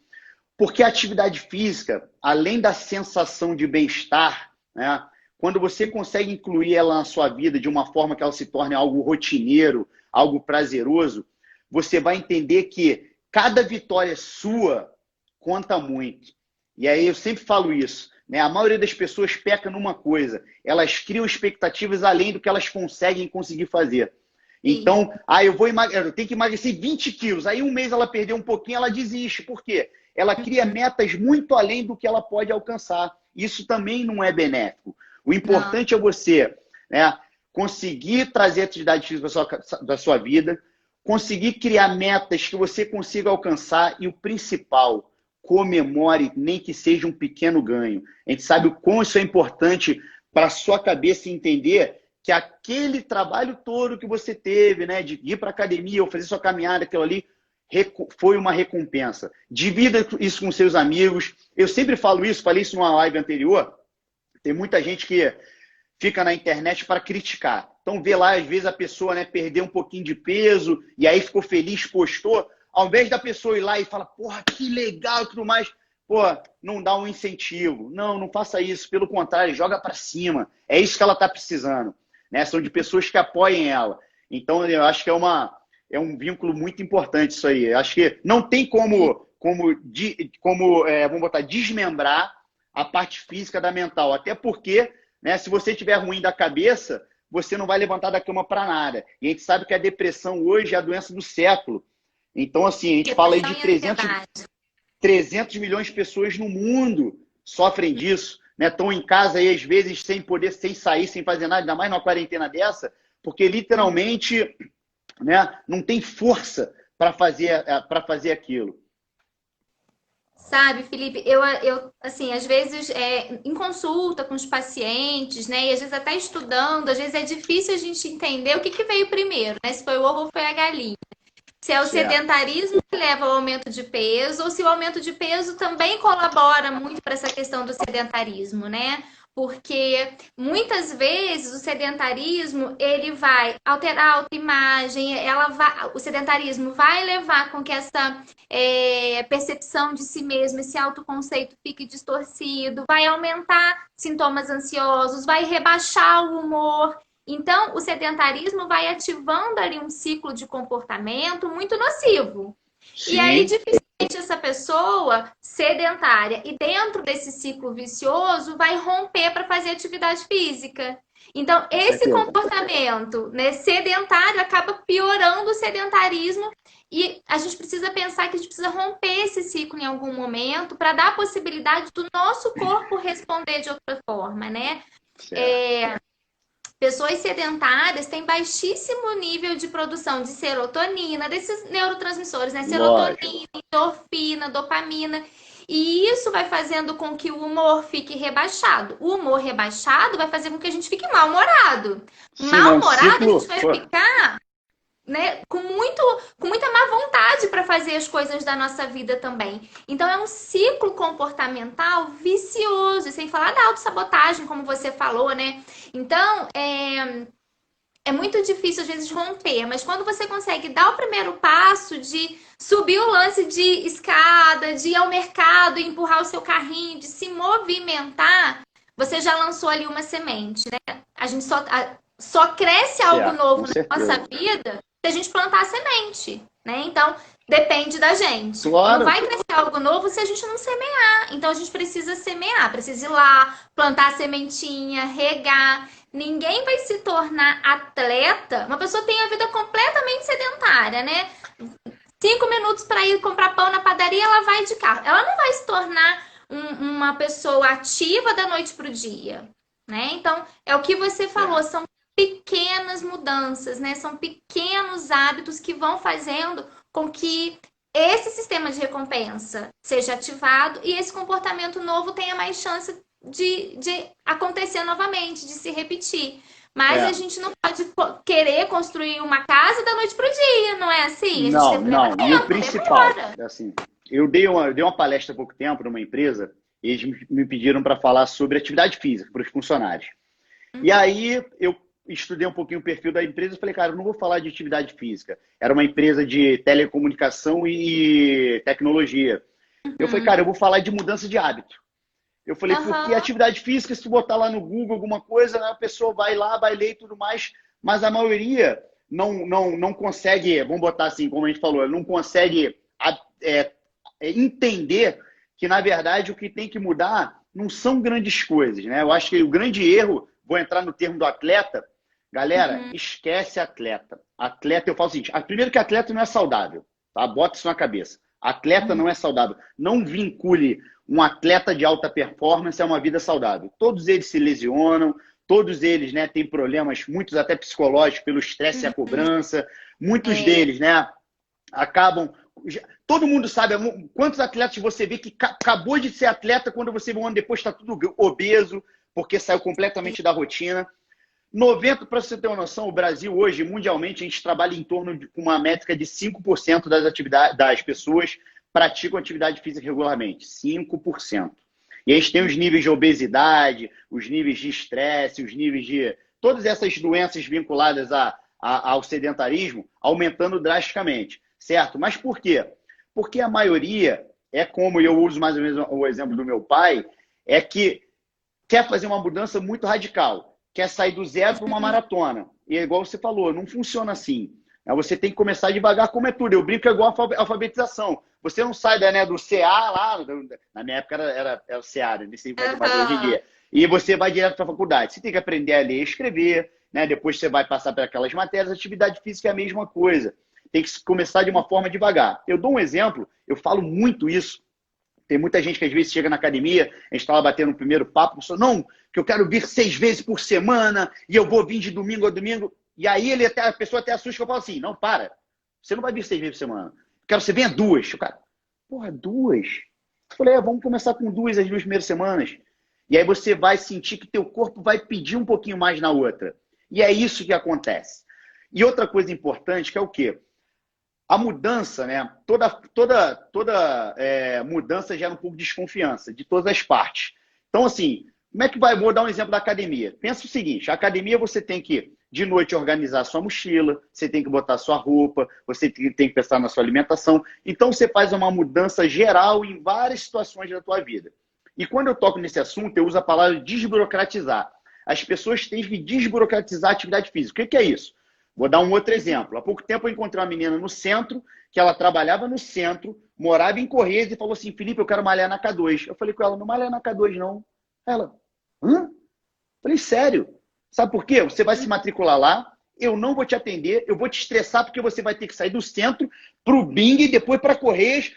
Porque a atividade física, além da sensação de bem-estar, né, quando você consegue incluir ela na sua vida de uma forma que ela se torne algo rotineiro, algo prazeroso, você vai entender que cada vitória sua conta muito. E aí eu sempre falo isso, né? A maioria das pessoas peca numa coisa, elas criam expectativas além do que elas conseguir fazer. Então, eu tenho que emagrecer 20 quilos, aí um mês ela perdeu um pouquinho, ela desiste. Por quê? Ela cria metas muito além do que ela pode alcançar. Isso também não é benéfico. O importante é você, né, conseguir trazer atividade física da sua vida, conseguir criar metas que você consiga alcançar e o principal, comemore, nem que seja um pequeno ganho. A gente sabe o quão isso é importante para a sua cabeça entender que aquele trabalho todo que você teve, né, de ir para a academia ou fazer sua caminhada, aquilo ali, foi uma recompensa. Divida isso com seus amigos. Eu sempre falo isso, falei isso numa live anterior. Tem muita gente que fica na internet para criticar. Então vê lá, às vezes, a pessoa, né, perder um pouquinho de peso e aí ficou feliz, postou. Ao invés da pessoa ir lá e falar, porra, que legal e tudo mais, pô, não dá um incentivo. Não faça isso. Pelo contrário, joga para cima. É isso que ela está precisando. Né? São de pessoas que apoiem ela. Então, eu acho que é um vínculo muito importante isso aí. Eu acho que não tem como vamos botar, desmembrar a parte física da mental. Até porque, né, se você estiver ruim da cabeça, você não vai levantar da cama para nada. E a gente sabe que a depressão hoje é a doença do século. Então, assim, a gente fala aí de 300 milhões de pessoas no mundo sofrem disso. Né? Estão em casa aí, às vezes, sem poder, sem sair, sem fazer nada, ainda mais numa quarentena dessa, porque literalmente, né, não tem força para fazer aquilo. Sabe, Felipe, eu assim, às vezes, em consulta com os pacientes, né, e às vezes até estudando, às vezes é difícil a gente entender o que veio primeiro, né, se foi o ovo ou foi a galinha. Se é o sedentarismo que leva ao aumento de peso, ou se o aumento de peso também colabora muito para essa questão do sedentarismo, né? Porque muitas vezes o sedentarismo ele vai alterar a autoimagem, o sedentarismo vai levar com que essa percepção de si mesmo, esse autoconceito fique distorcido, vai aumentar sintomas ansiosos, vai rebaixar o humor. Então, o sedentarismo vai ativando ali um ciclo de comportamento muito nocivo. Sim. E aí, dificilmente, essa pessoa sedentária e dentro desse ciclo vicioso vai romper para fazer atividade física. Então, esse comportamento, né, sedentário acaba piorando o sedentarismo e a gente precisa pensar que a gente precisa romper esse ciclo em algum momento para dar a possibilidade do nosso corpo responder de outra forma, né? Pessoas sedentárias têm baixíssimo nível de produção de serotonina, desses neurotransmissores, né? Serotonina, endorfina, dopamina. E isso vai fazendo com que o humor fique rebaixado. O humor rebaixado vai fazer com que a gente fique mal-humorado. Sim, é um Mal-humorado, a ciclo. gente vai Pô, ficar, né, com muita má vontade para fazer as coisas da nossa vida também. Então é um ciclo comportamental vicioso, sem falar da autossabotagem, como você falou, né? Então, é muito difícil às vezes romper, mas quando você consegue dar o primeiro passo de subir o lance de escada, de ir ao mercado e empurrar o seu carrinho, de se movimentar, você já lançou ali uma semente, né? A gente só cresce algo certo, novo com na nossa certeza. vida se a gente plantar a semente, né? Então, depende da gente. Não Claro, vai crescer algo novo se a gente não semear. Então, a gente precisa semear, precisa ir lá, plantar a sementinha, regar. Ninguém vai se tornar atleta. Uma pessoa tem a vida completamente sedentária, né? 5 minutos para ir comprar pão na padaria, ela vai de carro. Ela não vai se tornar uma pessoa ativa da noite para o dia, né? Então, é o que você falou, é. são pequenas mudanças, né? São pequenos hábitos que vão fazendo com que esse sistema de recompensa seja ativado e esse comportamento novo tenha mais chance de acontecer novamente, de se repetir. Mas a É. gente não pode querer construir uma casa da noite para o dia, não é assim? A gente Não, leva não. E o tempo, principal, demora. assim, eu dei uma palestra há pouco tempo numa empresa, e eles me pediram para falar sobre atividade física para os funcionários. E Uhum, aí eu estudei um pouquinho o perfil da empresa e falei, cara, eu não vou falar de atividade física. Era uma empresa de telecomunicação e tecnologia. Eu falei, cara, uhum, eu vou falar de mudança de hábito. Eu falei, porque aham, atividade física, se tu botar lá no Google alguma coisa, né, a pessoa vai lá, vai ler e tudo mais, mas a maioria não consegue, vamos botar assim, como a gente falou, não consegue é, entender que, na verdade, o que tem que mudar não são grandes coisas, né? Eu acho que o grande erro, vou entrar no termo do atleta, galera, uhum, esquece atleta. Atleta, eu falo o seguinte, primeiro que atleta não é saudável, tá? Bota isso na cabeça. Atleta uhum, não é saudável. Não vincule um atleta de alta performance a uma vida saudável. Todos eles se lesionam, todos eles, né, têm problemas, muitos até psicológicos, pelo estresse e a uhum. cobrança. Muitos É, deles, né, acabam. Todo mundo sabe quantos atletas você vê que acabou de ser atleta, quando você vê um ano depois está tudo obeso, porque saiu completamente da rotina. 90, para você ter uma noção, o Brasil hoje, mundialmente, a gente trabalha em torno de uma métrica de 5% das atividades das pessoas praticam atividade física regularmente. 5%. E a gente tem os níveis de obesidade, os níveis de estresse, os níveis de todas essas doenças vinculadas ao sedentarismo aumentando drasticamente, certo? Mas por quê? Porque a maioria é como, e eu uso mais ou menos o exemplo do meu pai, é que quer fazer uma mudança muito radical, quer sair do zero para uma maratona. E é igual você falou, não funciona assim. Você tem que começar devagar, como é tudo. Eu brinco, é igual a alfabetização. Você não sai do CA lá, na minha época era o CA, nem sei mais hoje em aham. dia. E você vai direto para a faculdade. Você tem que aprender a ler e escrever, né? Depois você vai passar por aquelas matérias. Atividade física é a mesma coisa. Tem que começar de uma forma devagar. Eu dou um exemplo, eu falo muito isso. Tem muita gente que às vezes chega na academia, a gente estava batendo no primeiro papo, pessoa, não, que eu quero vir 6 vezes por semana e eu vou vir de domingo a domingo. E aí a pessoa até assusta, que eu falo assim, não, para, você não vai vir 6 vezes por semana. Eu quero que você venha duas. O cara, porra, duas? Eu falei, vamos começar com duas as 2 primeiras semanas. E aí você vai sentir que teu corpo vai pedir um pouquinho mais na outra. E é isso que acontece. E outra coisa importante que é o quê? A mudança, né? Toda mudança gera um pouco de desconfiança de todas as partes. Então, assim, como é que vai? Vou dar um exemplo da academia. Pensa o seguinte: a academia você tem que, de noite, organizar a sua mochila, você tem que botar a sua roupa, você tem que pensar na sua alimentação. Então, você faz uma mudança geral em várias situações da tua vida. E quando eu toco nesse assunto, eu uso a palavra desburocratizar. As pessoas têm que desburocratizar a atividade física. O que é isso? Vou dar um outro exemplo. Há pouco tempo eu encontrei uma menina no centro, que ela trabalhava no centro, morava em Correios e falou assim, Felipe, eu quero malhar na K2. Eu falei com ela, não malha na K2 não. Ela, hã? Eu falei, sério? Sabe por quê? Você vai se matricular lá, eu não vou te atender, eu vou te estressar porque você vai ter que sair do centro para o Bing e depois para Correios.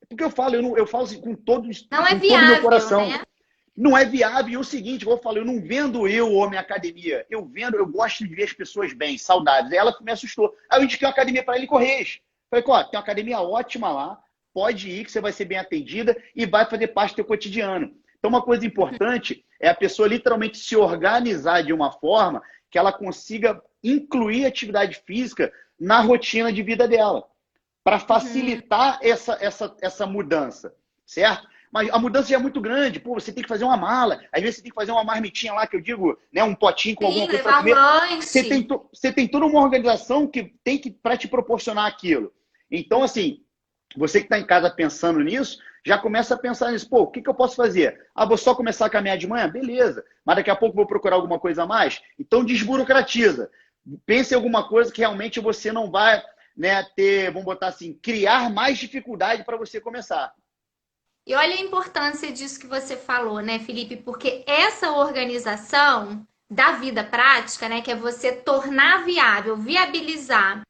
Porque eu falo assim, Não é com todo o meu viável, coração. né? Não é viável. E o seguinte, como eu falei, eu não vendo eu ou minha academia. Eu vendo, eu gosto de ver as pessoas bem, saudáveis. Aí ela me assustou. Aí eu indiquei uma academia para ele em Correios. Falei, ó, tem uma academia ótima lá, pode ir, que você vai ser bem atendida e vai fazer parte do teu cotidiano. Então, uma coisa importante é a pessoa literalmente se organizar de uma forma que ela consiga incluir atividade física na rotina de vida dela, para facilitar essa mudança, certo? Mas a mudança já é muito grande. Pô, você tem que fazer uma mala. Às vezes você tem que fazer uma marmitinha lá, que eu digo, né, um potinho com alguma coisa para comer. Você tem toda uma organização que tem que para te proporcionar aquilo. Então, assim, você que está em casa pensando nisso, já começa a pensar nisso. Pô, o que eu posso fazer? Ah, vou só começar a caminhar de manhã? Beleza. Mas daqui a pouco vou procurar alguma coisa a mais? Então, desburocratiza. Pense em alguma coisa que realmente você não vai, né, ter, vamos botar assim, criar mais dificuldade para você começar. E olha a importância disso que você falou, né, Felipe? Porque essa organização da vida prática, né, que é você tornar viável, viabilizar,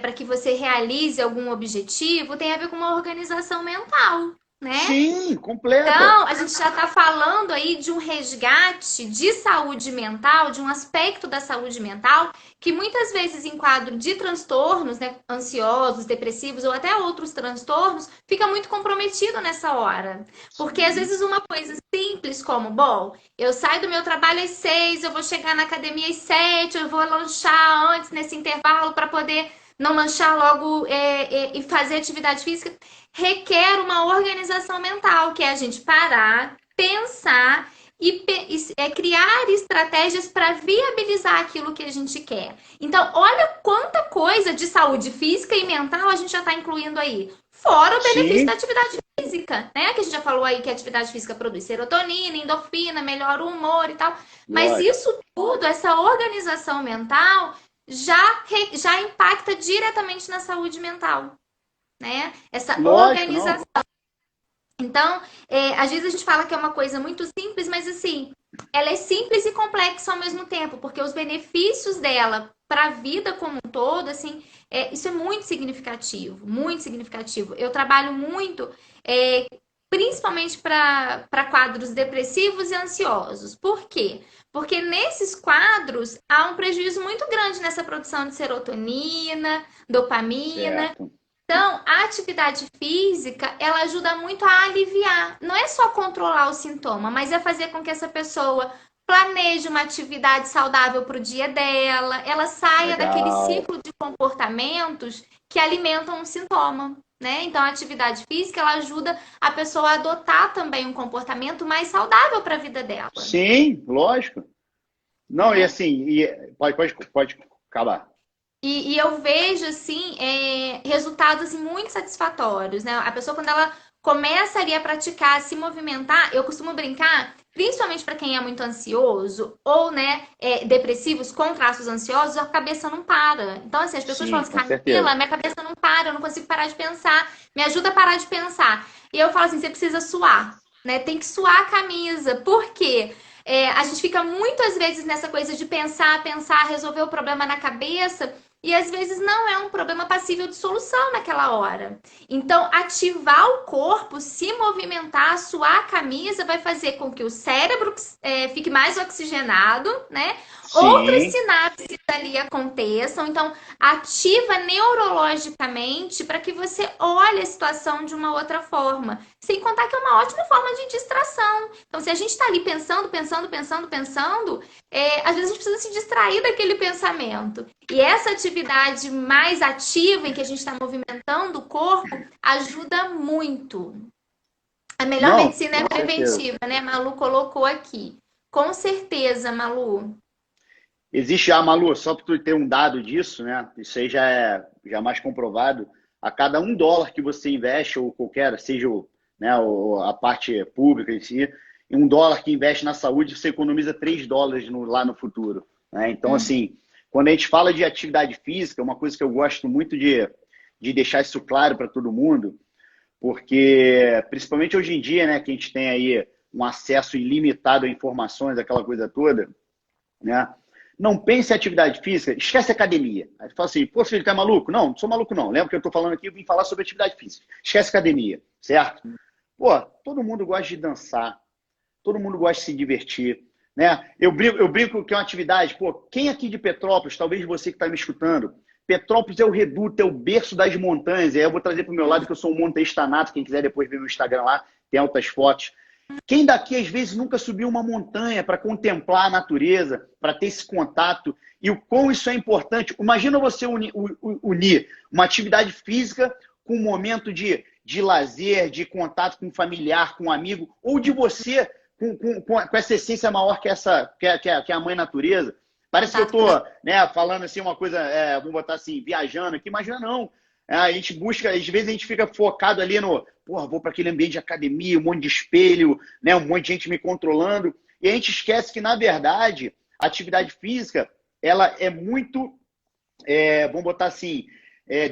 para que você realize algum objetivo, tem a ver com uma organização mental, né? Sim, completa. Então, a gente já está falando aí de um resgate de saúde mental, de um aspecto da saúde mental, que muitas vezes em quadro de transtornos, né, ansiosos, depressivos ou até outros transtornos, fica muito comprometido nessa hora. Porque às vezes uma coisa simples como, bom, eu saio do meu trabalho às 6, eu vou chegar na academia às 7, eu vou lanchar antes nesse intervalo para poder não lanchar logo e fazer atividade física, requer uma organização mental, que é a gente parar, pensar e criar estratégias para viabilizar aquilo que a gente quer. Então, olha quanta coisa de saúde física e mental a gente já está incluindo aí. Fora o benefício da atividade física, né? Que a gente já falou aí que a atividade física produz serotonina, endorfina, melhora o humor e tal. Mas isso tudo, essa organização mental, já impacta diretamente na saúde mental, né? Essa organização. Então, às vezes a gente fala que é uma coisa muito simples, mas assim, ela é simples e complexa ao mesmo tempo, porque os benefícios dela para a vida como um todo, assim, isso é muito significativo, muito significativo. Eu trabalho muito, principalmente para quadros depressivos e ansiosos. Por quê? Porque nesses quadros há um prejuízo muito grande nessa produção de serotonina, dopamina. Certo. Então, a atividade física, ela ajuda muito a aliviar. Não é só controlar o sintoma, mas é fazer com que essa pessoa planeje uma atividade saudável para o dia dela, ela saia daquele ciclo de comportamentos que alimentam um sintoma, né? Então, a atividade física, ela ajuda a pessoa a adotar também um comportamento mais saudável para a vida dela. Sim, lógico. Não, e assim, pode acabar. E eu vejo, assim, resultados assim, muito satisfatórios, né? A pessoa, quando ela começa ali a praticar, a se movimentar, eu costumo brincar, principalmente para quem é muito ansioso ou, né, depressivos com traços ansiosos, a cabeça não para. Então, assim, as pessoas falam assim, Camila, minha cabeça não para, eu não consigo parar de pensar, me ajuda a parar de pensar. E eu falo assim, você precisa suar, né? Tem que suar a camisa. Por quê? A gente fica muitas vezes nessa coisa de pensar, resolver o problema na cabeça. E às vezes não é um problema passível de solução naquela hora. Então, ativar o corpo, se movimentar, suar a camisa, vai fazer com que o cérebro fique mais oxigenado, né? Sim. Outras sinapses ali aconteçam. Então, ativa neurologicamente para que você olhe a situação de uma outra forma. Sem contar que é uma ótima forma de distração. Então, se a gente está ali pensando, às vezes a gente precisa se distrair daquele pensamento. E essa atividade mais ativa, em que a gente está movimentando o corpo, ajuda muito. A melhor medicina é preventiva, né? Malu colocou aqui. Com certeza, Malu. Existe, Malu, só para tu ter um dado disso, né? Isso aí já é mais comprovado. A cada $1 que você investe, ou qualquer, seja né, a parte pública em si, $1 que investe na saúde, você economiza $3 lá no futuro. Né? Então, assim, quando a gente fala de atividade física, uma coisa que eu gosto muito de deixar isso claro para todo mundo, porque, principalmente hoje em dia, né, que a gente tem aí um acesso ilimitado a informações, aquela coisa toda, né? Não pense em atividade física, esquece academia. Aí fala assim, pô, filho, tá maluco? Não sou maluco não. Lembra que eu tô falando aqui, eu vim falar sobre atividade física. Esquece academia, certo? Pô, todo mundo gosta de dançar, todo mundo gosta de se divertir, né? Eu brinco que é uma atividade, pô, quem aqui de Petrópolis, talvez você que está me escutando, Petrópolis é o reduto, é o berço das montanhas. E aí eu vou trazer para o meu lado que eu sou um montanhista nato. Quem quiser depois ver no Instagram lá, tem altas fotos. Quem daqui, às vezes, nunca subiu uma montanha para contemplar a natureza, para ter esse contato e o quão isso é importante? Imagina você unir uma atividade física com um momento de lazer, de contato com um familiar, com um amigo, ou de você com essa essência maior que, que é a mãe natureza. Parece que eu estou, né, falando assim uma coisa, vamos botar assim, viajando aqui, imagina não. A gente busca, às vezes a gente fica focado ali no, porra, vou para aquele ambiente de academia, um monte de espelho, né, um monte de gente me controlando, e a gente esquece que, na verdade, a atividade física, ela é muito, vamos botar assim,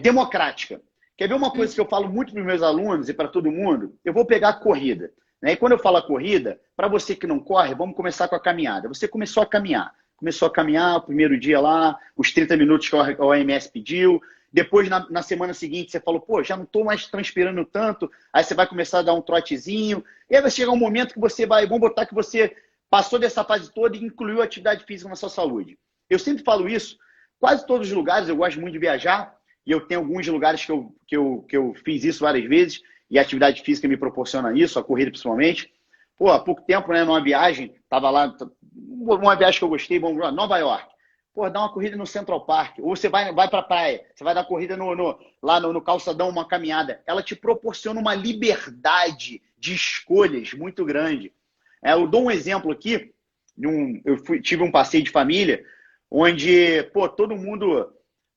democrática. Quer ver uma coisa que eu falo muito para os meus alunos e para todo mundo? Eu vou pegar a corrida. Né? E quando eu falo a corrida, para você que não corre, vamos começar com a caminhada. Você começou a caminhar. Começou a caminhar o primeiro dia lá, os 30 minutos que a OMS pediu. Depois, na semana seguinte, você falou, pô, já não estou mais transpirando tanto. Aí você vai começar a dar um trotezinho. E aí vai chegar um momento que você vai, vamos botar que você passou dessa fase toda e incluiu a atividade física na sua saúde. Eu sempre falo isso, quase todos os lugares, eu gosto muito de viajar, e eu tenho alguns lugares que eu fiz isso várias vezes, e a atividade física me proporciona isso, a corrida principalmente. Pô, há pouco tempo, né, numa viagem, tava lá, uma viagem que eu gostei, vamos lá, Nova York. Pô, dá uma corrida no Central Park, ou você vai pra praia, você vai dar corrida lá no calçadão, uma caminhada. Ela te proporciona uma liberdade de escolhas muito grande. Eu dou um exemplo aqui, tive um passeio de família, onde, pô, todo mundo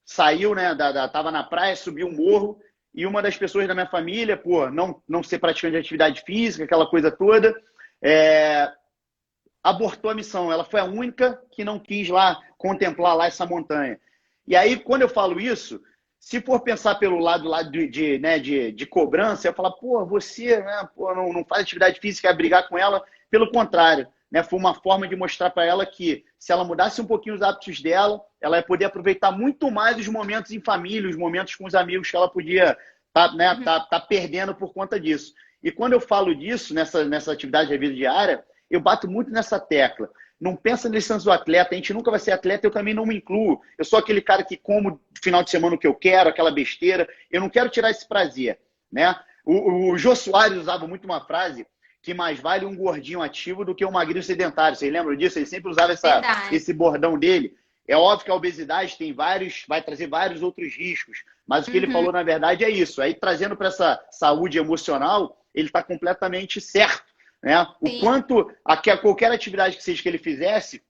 saiu, né, tava na praia, subiu um morro, e uma das pessoas da minha família, pô, não ser praticante de atividade física, aquela coisa toda, abortou a missão. Ela foi a única que não quis lá contemplar lá essa montanha. E aí, quando eu falo isso, se for pensar pelo lado lá de cobrança, eu falo, pô, você, né, pô, não faz atividade física, é brigar com ela. Pelo contrário, né, foi uma forma de mostrar para ela que se ela mudasse um pouquinho os hábitos dela, ela ia poder aproveitar muito mais os momentos em família, os momentos com os amigos que ela podia tá perdendo por conta disso. E quando eu falo disso, nessa atividade da vida diária, eu bato muito nessa tecla. Não pensa nesse lance do atleta, a gente nunca vai ser atleta, eu também não me incluo. Eu sou aquele cara que como no final de semana o que eu quero, aquela besteira. Eu não quero tirar esse prazer, né? O Jô Soares usava muito uma frase que mais vale um gordinho ativo do que um magrinho sedentário. Vocês lembram disso? Ele sempre usava esse bordão dele. É óbvio que a obesidade vai trazer vários outros riscos, mas o que ele falou, na verdade, é isso. Aí, trazendo para essa saúde emocional, ele está completamente certo. Né? O quanto, qualquer atividade que seja que ele fizesse,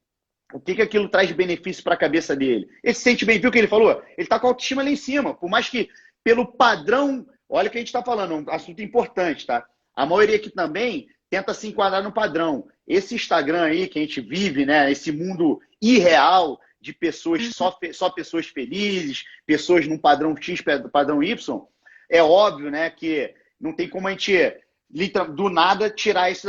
o que aquilo traz de benefício para a cabeça dele. Ele se sente bem, viu o que ele falou? Ele está com a autoestima lá em cima, por mais que pelo padrão, olha o que a gente está falando, um assunto importante, tá? A maioria aqui também tenta se enquadrar no padrão. Esse Instagram aí que a gente vive, né? Esse mundo irreal de pessoas, só pessoas felizes, pessoas num padrão X, padrão Y, é óbvio, né, que não tem como a gente do nada tirar isso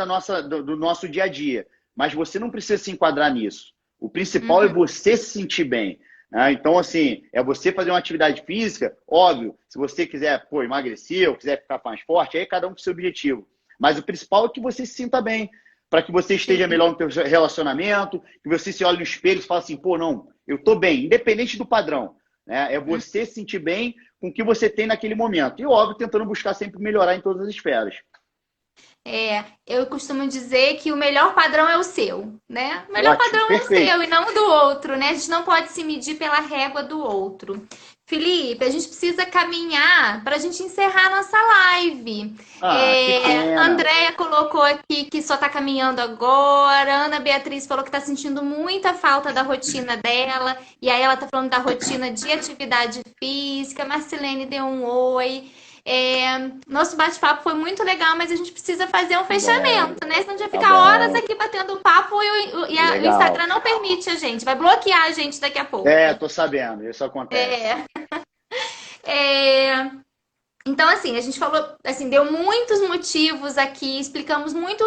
do nosso dia a dia. Mas você não precisa se enquadrar nisso. O principal é você se sentir bem. Né? Então, assim, é você fazer uma atividade física, óbvio, se você quiser emagrecer ou quiser ficar mais forte, aí cada um com seu objetivo. Mas o principal é que você se sinta bem, para que você esteja melhor no seu relacionamento, que você se olhe no espelho e fale assim, pô, não, eu estou bem, independente do padrão. Né? É você se sentir bem com o que você tem naquele momento. E, óbvio, tentando buscar sempre melhorar em todas as esferas. Eu costumo dizer que o melhor padrão é o seu, né? O melhor padrão é o seu e não do outro, né? A gente não pode se medir pela régua do outro. Felipe, a gente precisa caminhar para a gente encerrar a nossa live. A Andréia colocou aqui que só está caminhando agora. A Ana Beatriz falou que está sentindo muita falta da rotina dela. E aí ela está falando da rotina de atividade física. Marcelene deu um oi. Nosso bate-papo foi muito legal, mas a gente precisa fazer um fechamento, né? Senão a gente vai ficar horas aqui batendo um papo e o Instagram não permite a gente. Vai bloquear a gente daqui a pouco. Tô sabendo. Isso acontece. Então, assim, a gente falou, assim, deu muitos motivos aqui, explicamos muito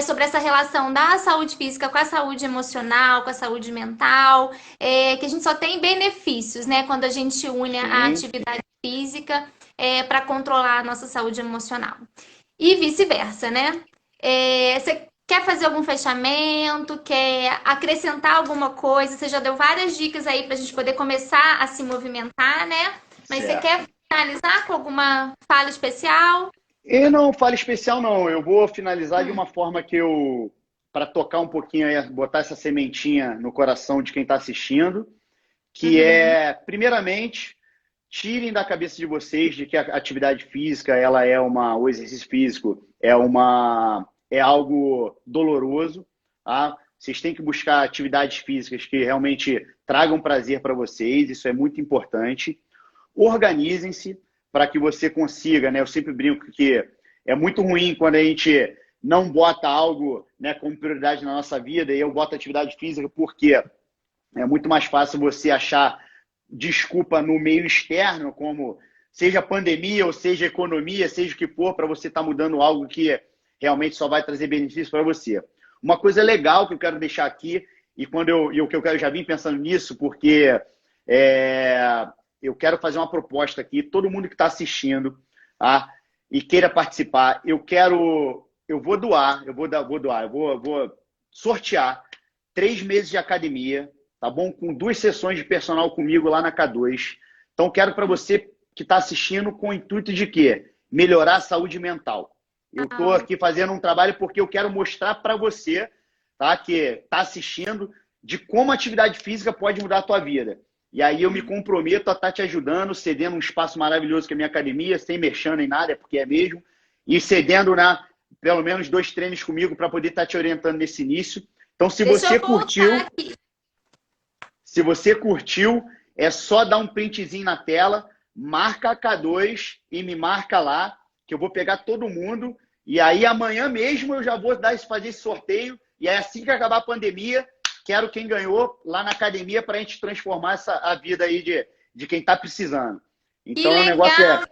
sobre essa relação da saúde física com a saúde emocional, com a saúde mental, que a gente só tem benefícios, né? Quando a gente une a atividade física para controlar a nossa saúde emocional. E vice-versa, né? Você quer fazer algum fechamento, quer acrescentar alguma coisa. Você já deu várias dicas aí para a gente poder começar a se movimentar, né? Mas você Certo. quer finalizar com alguma fala especial? E não fala especial, não. Eu vou finalizar de Hum, uma forma que eu, para tocar um pouquinho aí, botar essa sementinha no coração de quem está assistindo, que uhum. é, primeiramente, tirem da cabeça de vocês de que a atividade física, ela é o exercício físico é algo doloroso, tá? Vocês têm que buscar atividades físicas que realmente tragam prazer para vocês, isso é muito importante. Organizem-se para que você consiga, né? Eu sempre brinco que é muito ruim quando a gente não bota algo, né, como prioridade na nossa vida, e eu boto atividade física porque é muito mais fácil você achar desculpa no meio externo, como seja pandemia ou seja economia, seja o que for, para você estar mudando algo que realmente só vai trazer benefício para você. Uma coisa legal que eu quero deixar aqui, e o que eu quero já vim pensando nisso, porque é, eu quero fazer uma proposta aqui, todo mundo que está assistindo, tá, e queira participar, eu vou doar, eu vou sortear 3 meses de academia, tá bom? Com 2 sessões de personal comigo lá na K2. Então, quero para você que está assistindo com o intuito de quê? Melhorar a saúde mental. Eu estou Ah, aqui fazendo um trabalho porque eu quero mostrar para você, tá, que está assistindo, de como a atividade física pode mudar a tua vida. E aí eu me comprometo a estar te ajudando, cedendo um espaço maravilhoso que é a minha academia, sem merchan nem nada, porque é mesmo, e cedendo pelo menos 2 treinos comigo para poder estar te orientando nesse início. Então, deixa eu voltar aqui. se você curtiu, é só dar um printzinho na tela, marca a K2 e me marca lá, que eu vou pegar todo mundo. E aí amanhã mesmo eu já vou fazer esse sorteio. E aí assim que acabar a pandemia, quero quem ganhou lá na academia para a gente transformar a vida aí de quem está precisando. Que Então o negócio legal,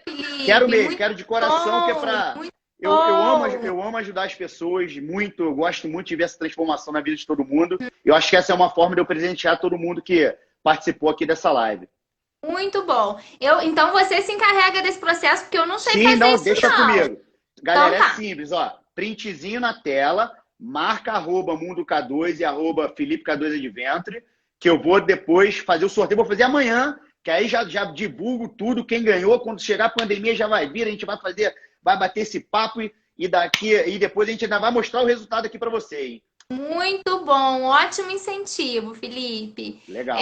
quero Felipe. mesmo, Muito quero de coração, que é bom, para. muito Eu bom. amo ajudar as pessoas muito, eu gosto muito de ver essa transformação na vida de todo mundo. Eu acho que essa é uma forma de eu presentear todo mundo que participou aqui dessa live. Muito bom. Então você se encarrega desse processo, porque eu não sei Sim, fazer não, isso, deixa não. comigo. Galera, Então é tá. simples, ó. Printzinho na tela, marca arroba Mundo K2 e arroba Felipe K2 Adventure, que eu vou depois fazer o sorteio. Vou fazer amanhã, que aí já divulgo tudo. Quem ganhou, quando chegar a pandemia, já vai vir. A gente vai fazer, vai bater esse papo e depois a gente ainda vai mostrar o resultado aqui para você, hein? Muito bom, ótimo incentivo, Felipe. Legal,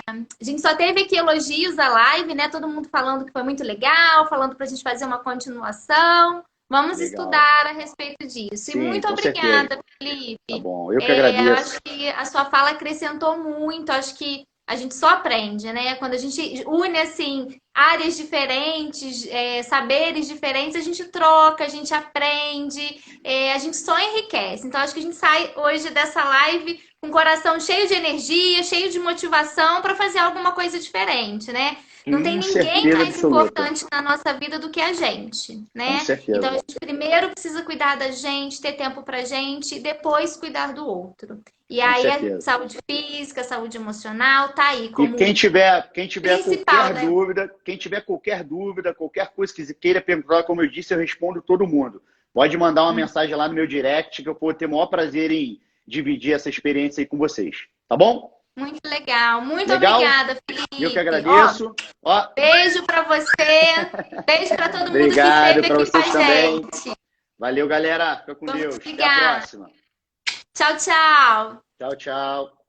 A gente só teve aqui elogios à live, né? Todo mundo falando que foi muito legal, falando para a gente fazer uma continuação. Vamos legal. estudar a respeito disso. E Sim, muito com certeza. obrigada, Tá Felipe. bom, eu que agradeço. Acho que a sua fala acrescentou muito. Acho que a gente só aprende, né? Quando a gente une assim áreas diferentes, saberes diferentes, a gente troca, a gente aprende, a gente só enriquece. Então, acho que a gente sai hoje dessa live com o coração cheio de energia, cheio de motivação para fazer alguma coisa diferente, né? Não tem Com ninguém certeza mais absoluta. importante na nossa vida do que a gente, Com né? Então, a certeza. gente primeiro precisa cuidar da gente, ter tempo pra gente, e depois cuidar do outro. E Com aí, a certeza. saúde física, saúde emocional, tá aí E como quem tiver principal, qualquer né? dúvida, qualquer coisa que queira perguntar, como eu disse, eu respondo todo mundo. Pode mandar uma mensagem lá no meu direct que eu vou ter o maior prazer em dividir essa experiência aí com vocês. Tá bom? Muito legal. Muito Legal? obrigada, Eu que Felipe. Ó, agradeço. Ó, beijo pra você. Beijo pra todo mundo que obrigado esteve para aqui com a vocês também. gente. Valeu, galera. Fica com Vamos Deus. Até a ligar. próxima. Tchau, tchau. Tchau, tchau.